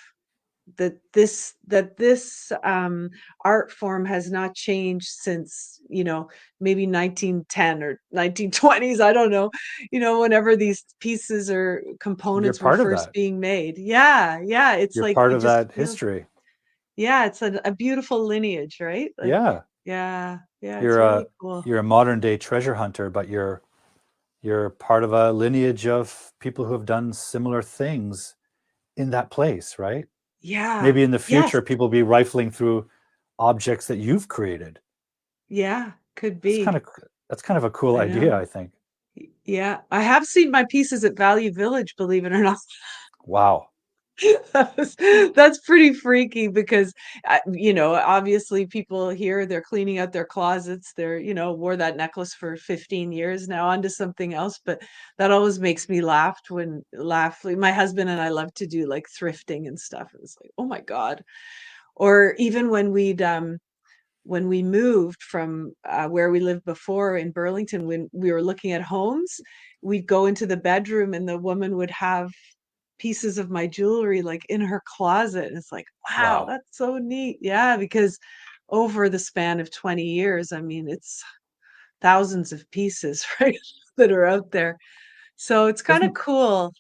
A: that this art form has not changed since, you know, maybe 1910 or 1920s, I don't know, you know, whenever these pieces or
B: You're
A: components were
B: part of
A: first
B: that.
A: being made. Yeah, yeah, it's
B: You're
A: like
B: part
A: you
B: of
A: just
B: that
A: feel,
B: history.
A: yeah, it's a beautiful lineage, right? Like,
B: Yeah,
A: yeah, yeah, it's
B: you're
A: really
B: a
A: cool.
B: you're a modern day treasure hunter, but you're part of a lineage of people who have done similar things in that place, right?
A: Yeah,
B: Maybe in the
A: yes,
B: future, people will be rifling through objects that you've created.
A: yeah, could
B: That's kind
A: be.
B: of that's kind of a cool
A: I
B: idea,
A: know.
B: I think.
A: Yeah, I have seen my pieces at Value Village, believe it or not.
B: Wow.
A: That's that's pretty freaky because, you know, obviously people here, they're cleaning out their closets. They're, you know, wore that necklace for 15 years now onto something else. But that always makes me laugh. Like, my husband and I love to do like thrifting and stuff. And it's like, oh my God. Or even when we moved from where we lived before in Burlington, when we were looking at homes, we'd go into the bedroom and the woman would have pieces of my jewelry like in her closet. And it's like, wow,
B: Wow.
A: that's so neat. Yeah, because over the span of 20 years, I mean, it's thousands of pieces, right, that are out there. So it's kind of
B: Doesn't
A: cool,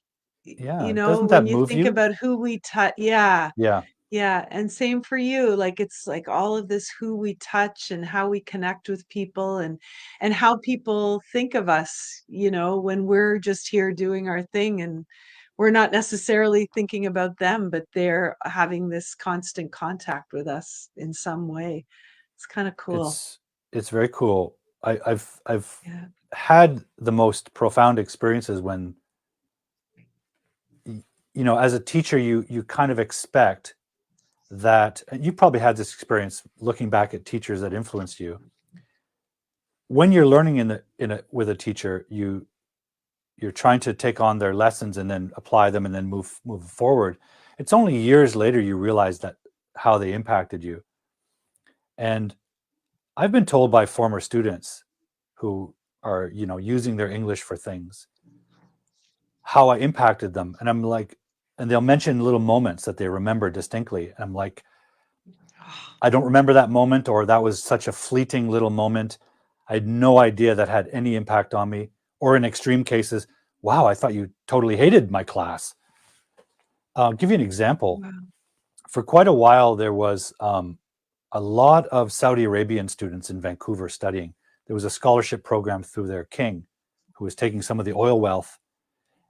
A: you
B: yeah,
A: know,
B: doesn't
A: when
B: that
A: you
B: move
A: think
B: you?
A: about who we touch. Yeah,
B: Yeah.
A: yeah, and same for you. Like it's like all of this who we touch and how we connect with people and how people think of us, you know, when we're just here doing our thing and we're not necessarily thinking about them, but they're having this constant contact with us in some way. It's kind of cool.
B: It's it's very cool. I've
A: Yeah.
B: had the most profound experiences when you know, as a teacher, you kind of expect that, and you probably had this experience looking back at teachers that influenced you. When you're learning in a with a teacher, you're trying to take on their lessons and then apply them and then move forward. It's only years later you realize that how they impacted you. And I've been told by former students who are, you know, using their English for things, how I impacted them. And I'm like, and they'll mention little moments that they remember distinctly. And I'm like, I don't remember that moment, or that was such a fleeting little moment. I had no idea that had any impact on me. Or in extreme cases, wow, I thought you totally hated my class. I'll give you an example.
A: Wow.
B: For quite a while, there was a lot of Saudi Arabian students in Vancouver studying. There was a scholarship program through their king, who was taking some of the oil wealth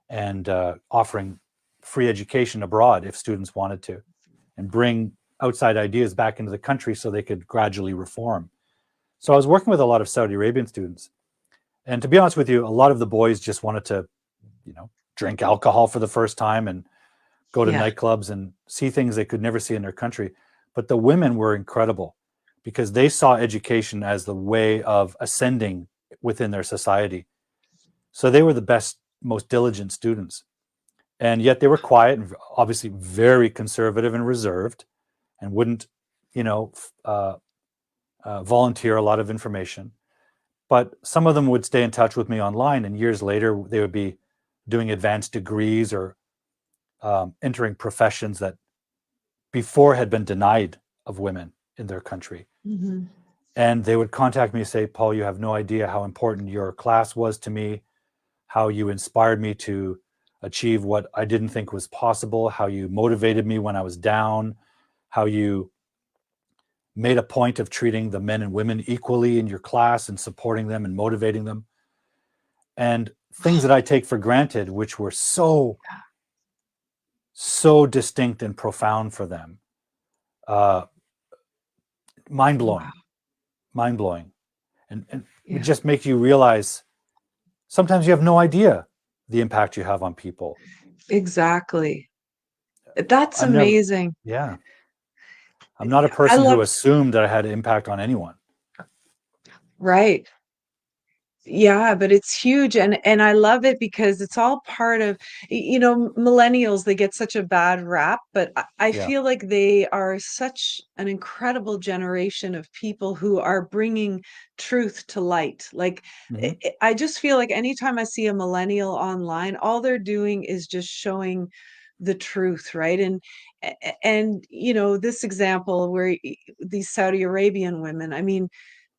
B: and offering free education abroad if students wanted to, and bring outside ideas back into the country so they could gradually reform. So I was working with a lot of Saudi Arabian students, and to be honest with you, a lot of the boys just wanted to, you know, drink alcohol for the first time and go to
A: Yeah.
B: nightclubs and see things they could never see in their country. But the women were incredible because they saw education as the way of ascending within their society. So they were the best, most diligent students. and yet they were quiet and obviously very conservative and reserved, and wouldn't, you know, volunteer a lot of information. But some of them would stay in touch with me online, and years later they would be doing advanced degrees or entering professions that before had been denied of women in their country.
A: Mhm.
B: And they would contact me and say, Paul, you have no idea how important your class was to me, how you inspired me to achieve what I didn't think was possible, how you motivated me when I was down, how you made a point of treating the men and women equally in your class and supporting them and motivating them. And things that I take for granted, which were so distinct and profound for them. Uh, mind
A: Wow.
B: blowing, mind blowing. And it
A: Yeah,
B: just makes you realize sometimes you have no idea the impact you have on people.
A: exactly. That's
B: I'm never,
A: amazing.
B: yeah, I'm not a
A: I
B: person who
A: love
B: assumed that I had an impact on anyone.
A: right. Yeah, but it's huge and I love it because it's all part of millennials, they get such a bad rap, but I
B: Yeah.
A: feel like they are such an incredible generation of people who are bringing truth to light. Like
B: Hmm.
A: I just feel like anytime I see a millennial online, all they're doing is just showing the truth, right? And this example where these Saudi Arabian women, I mean,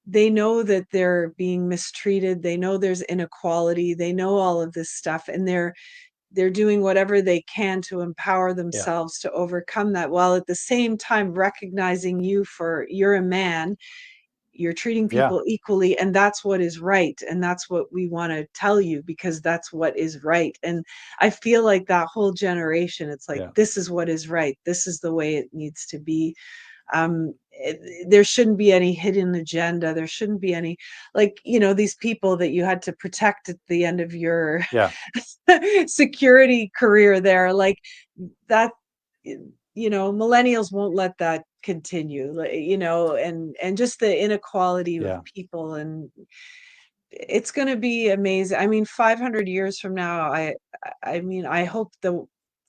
A: they know that they're being mistreated, they know there's inequality, they know all of this stuff, and they're doing whatever they can to empower
B: Yeah.
A: themselves to overcome that, while at the same time recognizing you're a man, you're treating
B: Yeah.
A: people equally, and that's what is right, and that's what we want to tell you because that's what is right. And I feel like that whole generation, it's like
B: Yeah.
A: this is what is right, this is the way it needs to be. There shouldn't be any hidden agenda, there shouldn't be any, like, these people that you had to protect at the end of your
B: Yeah.
A: security career there, like that. Millennials won't let that continue, like, and just the inequality of
B: Yeah.
A: people, and it's going to be amazing. I mean, 500 years from now, I mean, I hope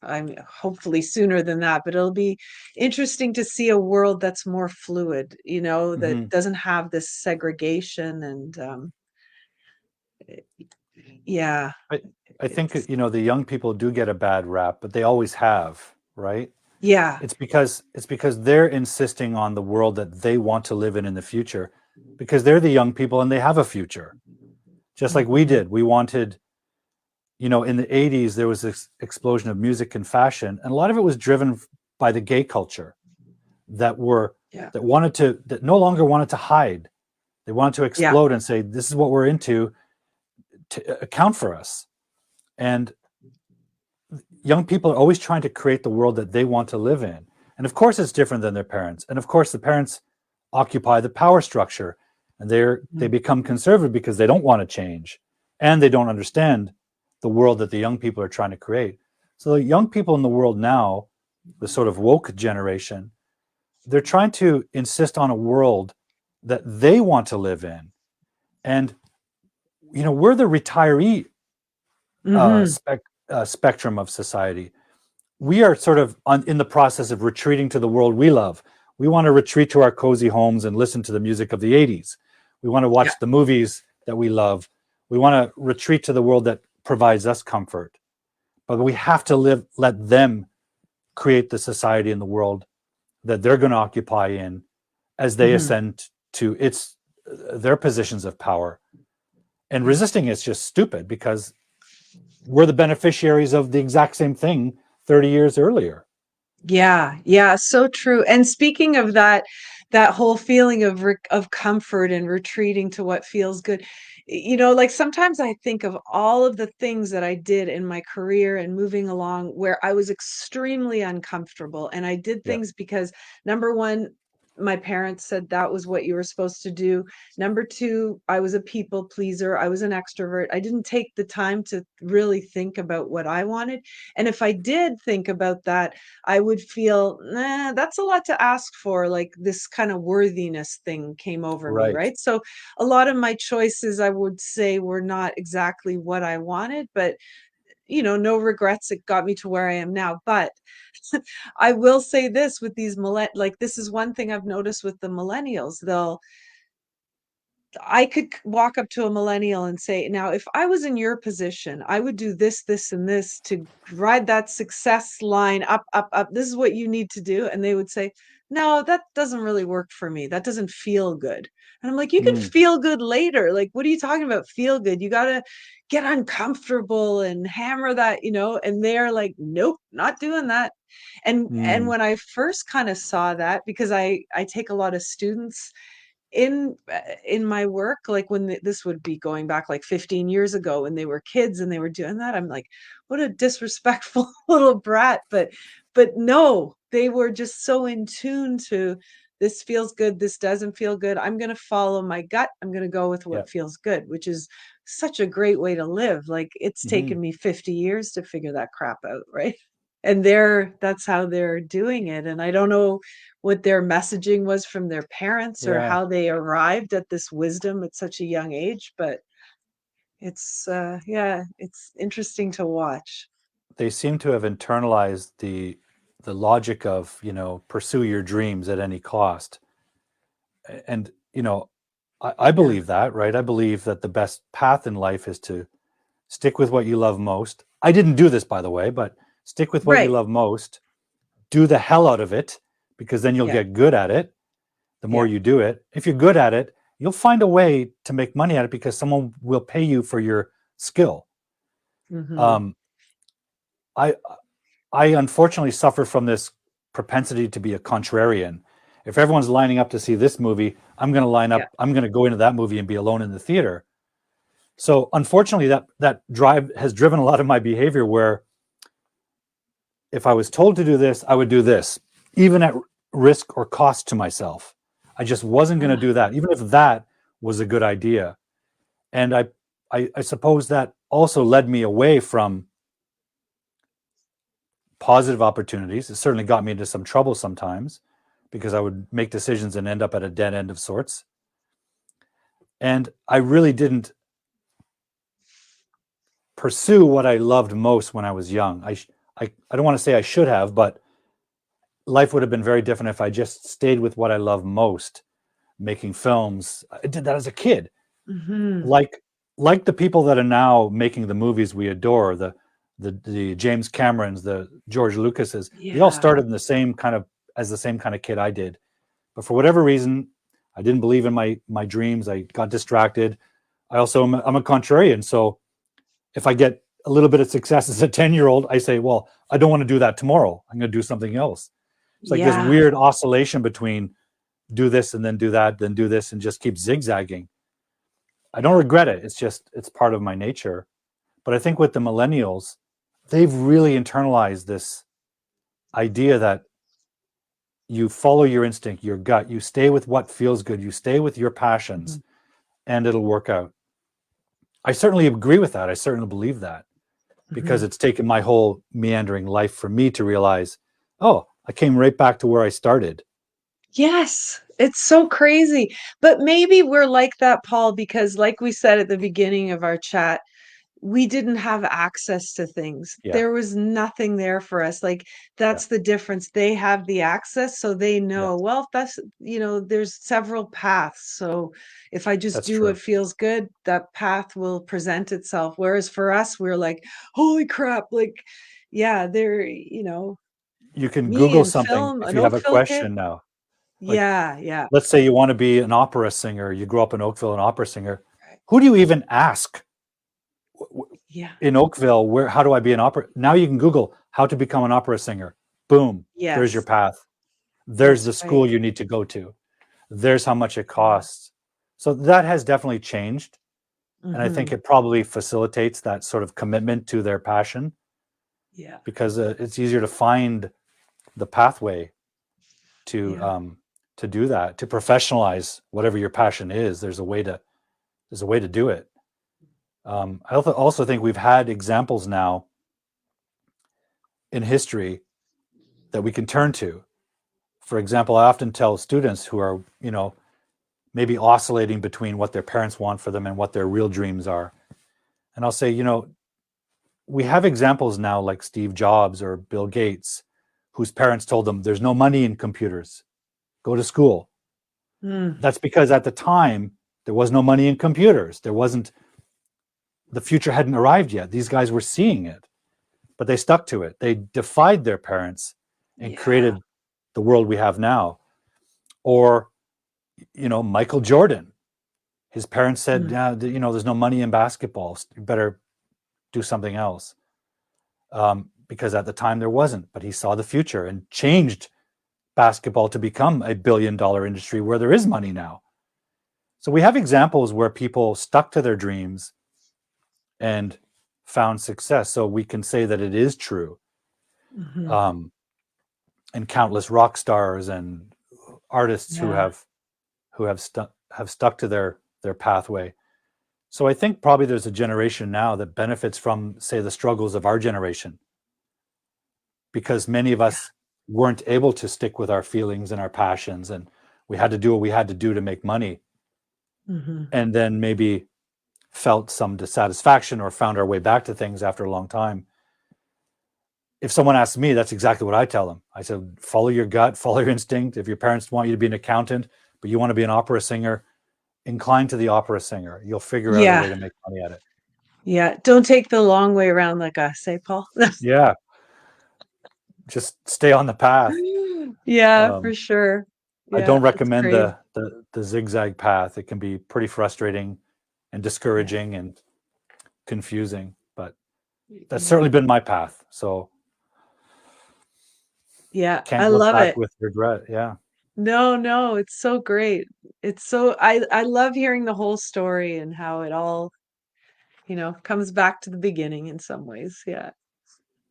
A: I'm hopefully sooner than that, but it'll be interesting to see a world that's more fluid, that
B: Hmm.
A: doesn't have this segregation. And yeah,
B: I, I think,
A: it's
B: the young people do get a bad rap, but they always have, right?
A: yeah,
B: It's because they're insisting on the world that they want to live in the future, because they're the young people and they have a future, just like we
A: mhm,
B: did. We wanted, in the 80s, there was this explosion of music and fashion, and a lot of it was driven by the gay culture that were
A: yeah,
B: that no longer wanted to hide. They wanted to
A: yeah,
B: explode and say, this is what we're into, to account for us. And young people are always trying to create the world that they want to live in. And of course, it's different than their parents. And of course, the parents occupy the power structure, and they
A: mhm,
B: become conservative because they don't want to change, and they don't understand the world that the young people are trying to create. So the young people in the world now, the sort of woke generation, they're trying to insist on a world that they want to live in. And we're the retiree
A: mhm,
B: spectrum of society. We are sort of in the process of retreating to the world we love. We want to retreat to our cozy homes and listen to the music of the 80s. We want to
A: yeah,
B: watch the movies that we love. We want to retreat to the world that provides us comfort. But we have to let them create the society and the world that they're going to occupy in as they
A: mhm.
B: ascend to their positions of power. And
A: Yeah.
B: resisting it's just stupid, because we're the beneficiaries of the exact same thing 30 years earlier.
A: Yeah, yeah, so true. And speaking of that, that whole feeling of comfort and retreating to what feels good. Like sometimes I think of all of the things that I did in my career and moving along where I was extremely uncomfortable. And I did
B: Yeah.
A: things because number one, my parents said that was what you were supposed to do. Number two, I was a people pleaser. I was an extrovert. I didn't take the time to really think about what I wanted. And if I did think about that, I would feel, nah, that's a lot to ask for. Like this kind of worthiness thing came over me,
B: Right.
A: right? So a lot of my choices, I would say, were not exactly what I wanted, but no regrets. It got me to where I am now. But I will say this with these like this is one thing I've noticed with the millennials. I could walk up to a millennial and say, now, if I was in your position, I would do this, this, and this to ride that success line up, up, up. This is what you need to do. And they would say, no, that doesn't really work for me. That doesn't feel good. And I'm like, you can
B: Mm,
A: feel good later. Like, what are you talking about? Feel good. You got to get uncomfortable and hammer that, and they're like, nope, not doing that. And
B: mm,
A: when I first kind of saw that, because I take a lot of students in my work, like when this would be going back like 15 years ago when they were kids and they were doing that, I'm like, what a disrespectful little brat. But no, they were just so in tune to, this feels good, this doesn't feel good, I'm going to follow my gut, I'm going to go with
B: yeah.
A: what feels good, which is such a great way to live. Like, it's
B: Hmm.
A: taken me 50 years to figure that crap out, right? And that's how they're doing it. And I don't know what their messaging was from their parents or
B: Yeah.
A: how they arrived at this wisdom at such a young age, but yeah, it's interesting to watch.
B: They seem to have internalized the logic of, pursue your dreams at any cost. And, I
A: Yeah.
B: believe that, right? I believe that the best path in life is to stick with what you love most. I didn't do this, by the way, but stick with what you
A: Right.
B: love most, do the hell out of it, because then you'll
A: Yeah.
B: get good at it the more
A: Yeah.
B: you do it. If you're good at it, you'll find a way to make money at it because someone will pay you for your skill.
A: Hmm.
B: Um, I I unfortunately suffer from this propensity to be a contrarian. If everyone's lining up to see this movie, I'm going to line
A: Yeah.
B: up. I'm going to go into that movie and be alone in the theater. So unfortunately, that drive has driven a lot of my behavior. Where if I was told to do this, I would do this, even at risk or cost to myself. I just wasn't going to
A: Ah,
B: do that, even if that was a good idea. And I suppose that also led me away from positive opportunities. It certainly got me into some trouble sometimes because I would make decisions and end up at a dead end of sorts. And I really didn't pursue what I loved most when I was young. I don't want to say I should have, but life would have been very different if I just stayed with what I love most, making films. I did that as a kid.
A: hmm.
B: Like like the people that are now making the movies we adore, the James Camerons, the George Lucases, they all
A: Yeah.
B: started in the same kind of as the same kind of kid I did. But for whatever reason, I didn't believe in my dreams. I got distracted. I'm a contrarian, so if I get a little bit of success as a 10-year-old, I say, well, I don't want to do that tomorrow. I'm going to do something else. It's like this
A: Yeah.
B: weird oscillation between do this and then do that, then do this and just keep zigzagging. I don't
A: Yeah.
B: regret it. It's part of my nature. But I think with the millennials, they've really internalized this idea that you follow your instinct, your gut, you stay with what feels good, you stay with your passions,
A: Hmm.
B: and it'll work out. I certainly agree with that. I certainly believe that because
A: Hmm.
B: it's taken my whole meandering life for me to realize, oh, I came right back to where I started.
A: Yes, it's so crazy. But maybe we're like that, Paul, because like we said at the beginning of our chat, we didn't have access to things.
B: Yeah,
A: There was nothing there for us. Like,
B: yeah,
A: that's the difference. They have the access, so they
B: yeah.
A: know, well, if that's, there's several paths. So if I just
B: That's
A: do
B: true.
A: what feels good, that path will present itself. Whereas for us, we're like, holy crap, like, yeah,
B: You can
A: me
B: Google
A: and
B: something
A: film,
B: if
A: an
B: you have a
A: Oakville kid.
B: question now. Like,
A: Yeah, yeah,
B: let's say you want to be an opera singer, you grew up in Oakville, an opera singer. Who do you even ask
A: yeah.
B: in Oakville? Where, how do I be an opera? Now you can Google how to become an opera singer. Boom, there's your
A: Yes,
B: path. There's
A: that's
B: the
A: right.
B: school you need to go to. There's how much it
A: Yeah.
B: costs. So that has definitely changed. And I think
A: Hmm.
B: it probably facilitates that sort of commitment to their passion
A: Yeah,
B: because it's easier to find the pathway to
A: yeah.
B: um, to do that, to professionalize whatever your passion is. There's a way to do it. I also think we've had examples now in history that we can turn to. For example, I often tell students who are, maybe oscillating between what their parents want for them and what their real dreams are. And I'll say, we have examples now like Steve Jobs or Bill Gates, whose parents told them there's no money in computers, go to school.
A: Mm,
B: That's because at the time there was no money in computers. There wasn't, the future hadn't arrived yet. These guys were seeing it, but they stuck to it. They defied their parents and
A: yeah.
B: created the world we have now. Or, Michael Jordan, his parents said,
A: Mm,
B: there's no money in basketball. You better do something else. Because at the time there wasn't, but he saw the future and changed basketball to become $1 billion industry where there is money now. So we have examples where people stuck to their dreams and found success. So we can say that it is true.
A: mhm.
B: Um, and countless rock stars and artists who
A: Yeah.
B: have stuck to their pathway. So I think probably there's a generation now that benefits from, say, the struggles of our generation, because many of
A: Yeah.
B: us weren't able to stick with our feelings and our passions, and we had to do what we had to do to make money,
A: Mhm.
B: and then maybe felt some dissatisfaction or found our way back to things after a long time. If someone asks me, that's exactly what I tell them. I said, follow your gut, follow your instinct. If your parents want you to be an accountant, but you want to be an opera singer, incline to the opera singer. You'll figure out a way
A: Yeah.
B: to make money at it.
A: Yeah. Don't take the long way around like us, eh, Paul?
B: Yeah, just stay on the path.
A: Yeah, for
B: Um,
A: sure.
B: I
A: Yeah,
B: don't
A: that's
B: recommend
A: great.
B: the zigzag path. It can be pretty frustrating and
A: Yeah.
B: discouraging and confusing, but that's
A: Yeah.
B: certainly been my path. So
A: Yeah, I
B: can't look
A: love
B: back
A: it.
B: with regret. Yeah.
A: No, no, it's so great. It's so I love hearing the whole story and how it all, comes back to the beginning in some ways. Yeah.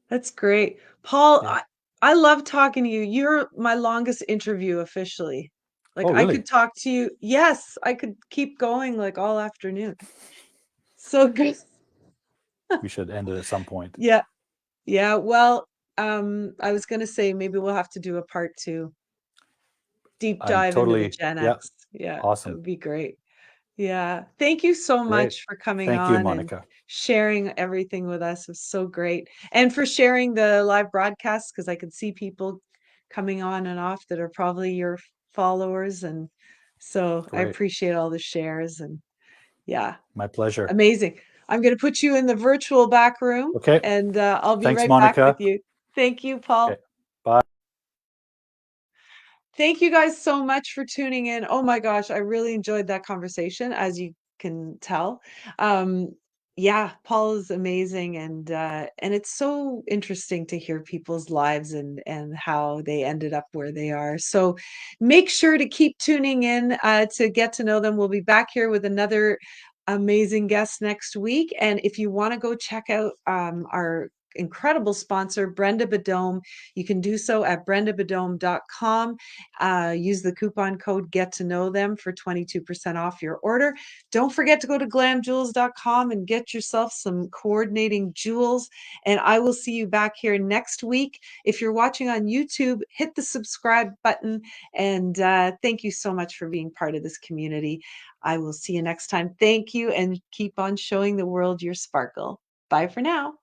A: That's great. Paul,
B: Yeah.
A: I love talking to you. You're my longest interview officially. Like
B: Oh,
A: I could
B: really?
A: talk to you. Yes, I could keep going like all afternoon. So good.
B: We should end it at some point.
A: Yeah. Yeah. Well, I was gonna say maybe we'll have to do a part two, deep
B: I'm
A: dive into the
B: totally,
A: Gen
B: yeah,
A: X. Yeah, that
B: awesome.
A: would be great. Yeah. Thank you so
B: Great.
A: much for coming
B: Thank you,
A: on and
B: Monica.
A: sharing everything with us. It was so great. And for sharing the live broadcast, because I could see people coming on and off that are probably your followers. And so I
B: Great.
A: appreciate all the shares and yeah,
B: My pleasure.
A: amazing. I'm going to put you in the virtual back room
B: Okay.
A: and I'll be
B: Thanks,
A: right back with
B: Monica.
A: you. Thank you, Paul.
B: Okay. Bye.
A: Thank you guys so much for tuning in. Oh my gosh, I really enjoyed that conversation, as you can tell. Um, yeah, Paul is amazing, and it's so interesting to hear people's lives and how they ended up where they are. So make sure to keep tuning in to get to know them. We'll be back here with another amazing guest next week. And if you want to go check out our incredible sponsor, Brenda Badome, you can do so at brendabadome.com. Use the coupon code Get to Know Them for 22% off your order. Don't forget to go to glamjewels.com and get yourself some coordinating jewels. And I will see you back here next week. If you're watching on YouTube, hit the subscribe button. And thank you so much for being part of this community. I will see you next time. Thank you, and keep on showing the world your sparkle. Bye for now.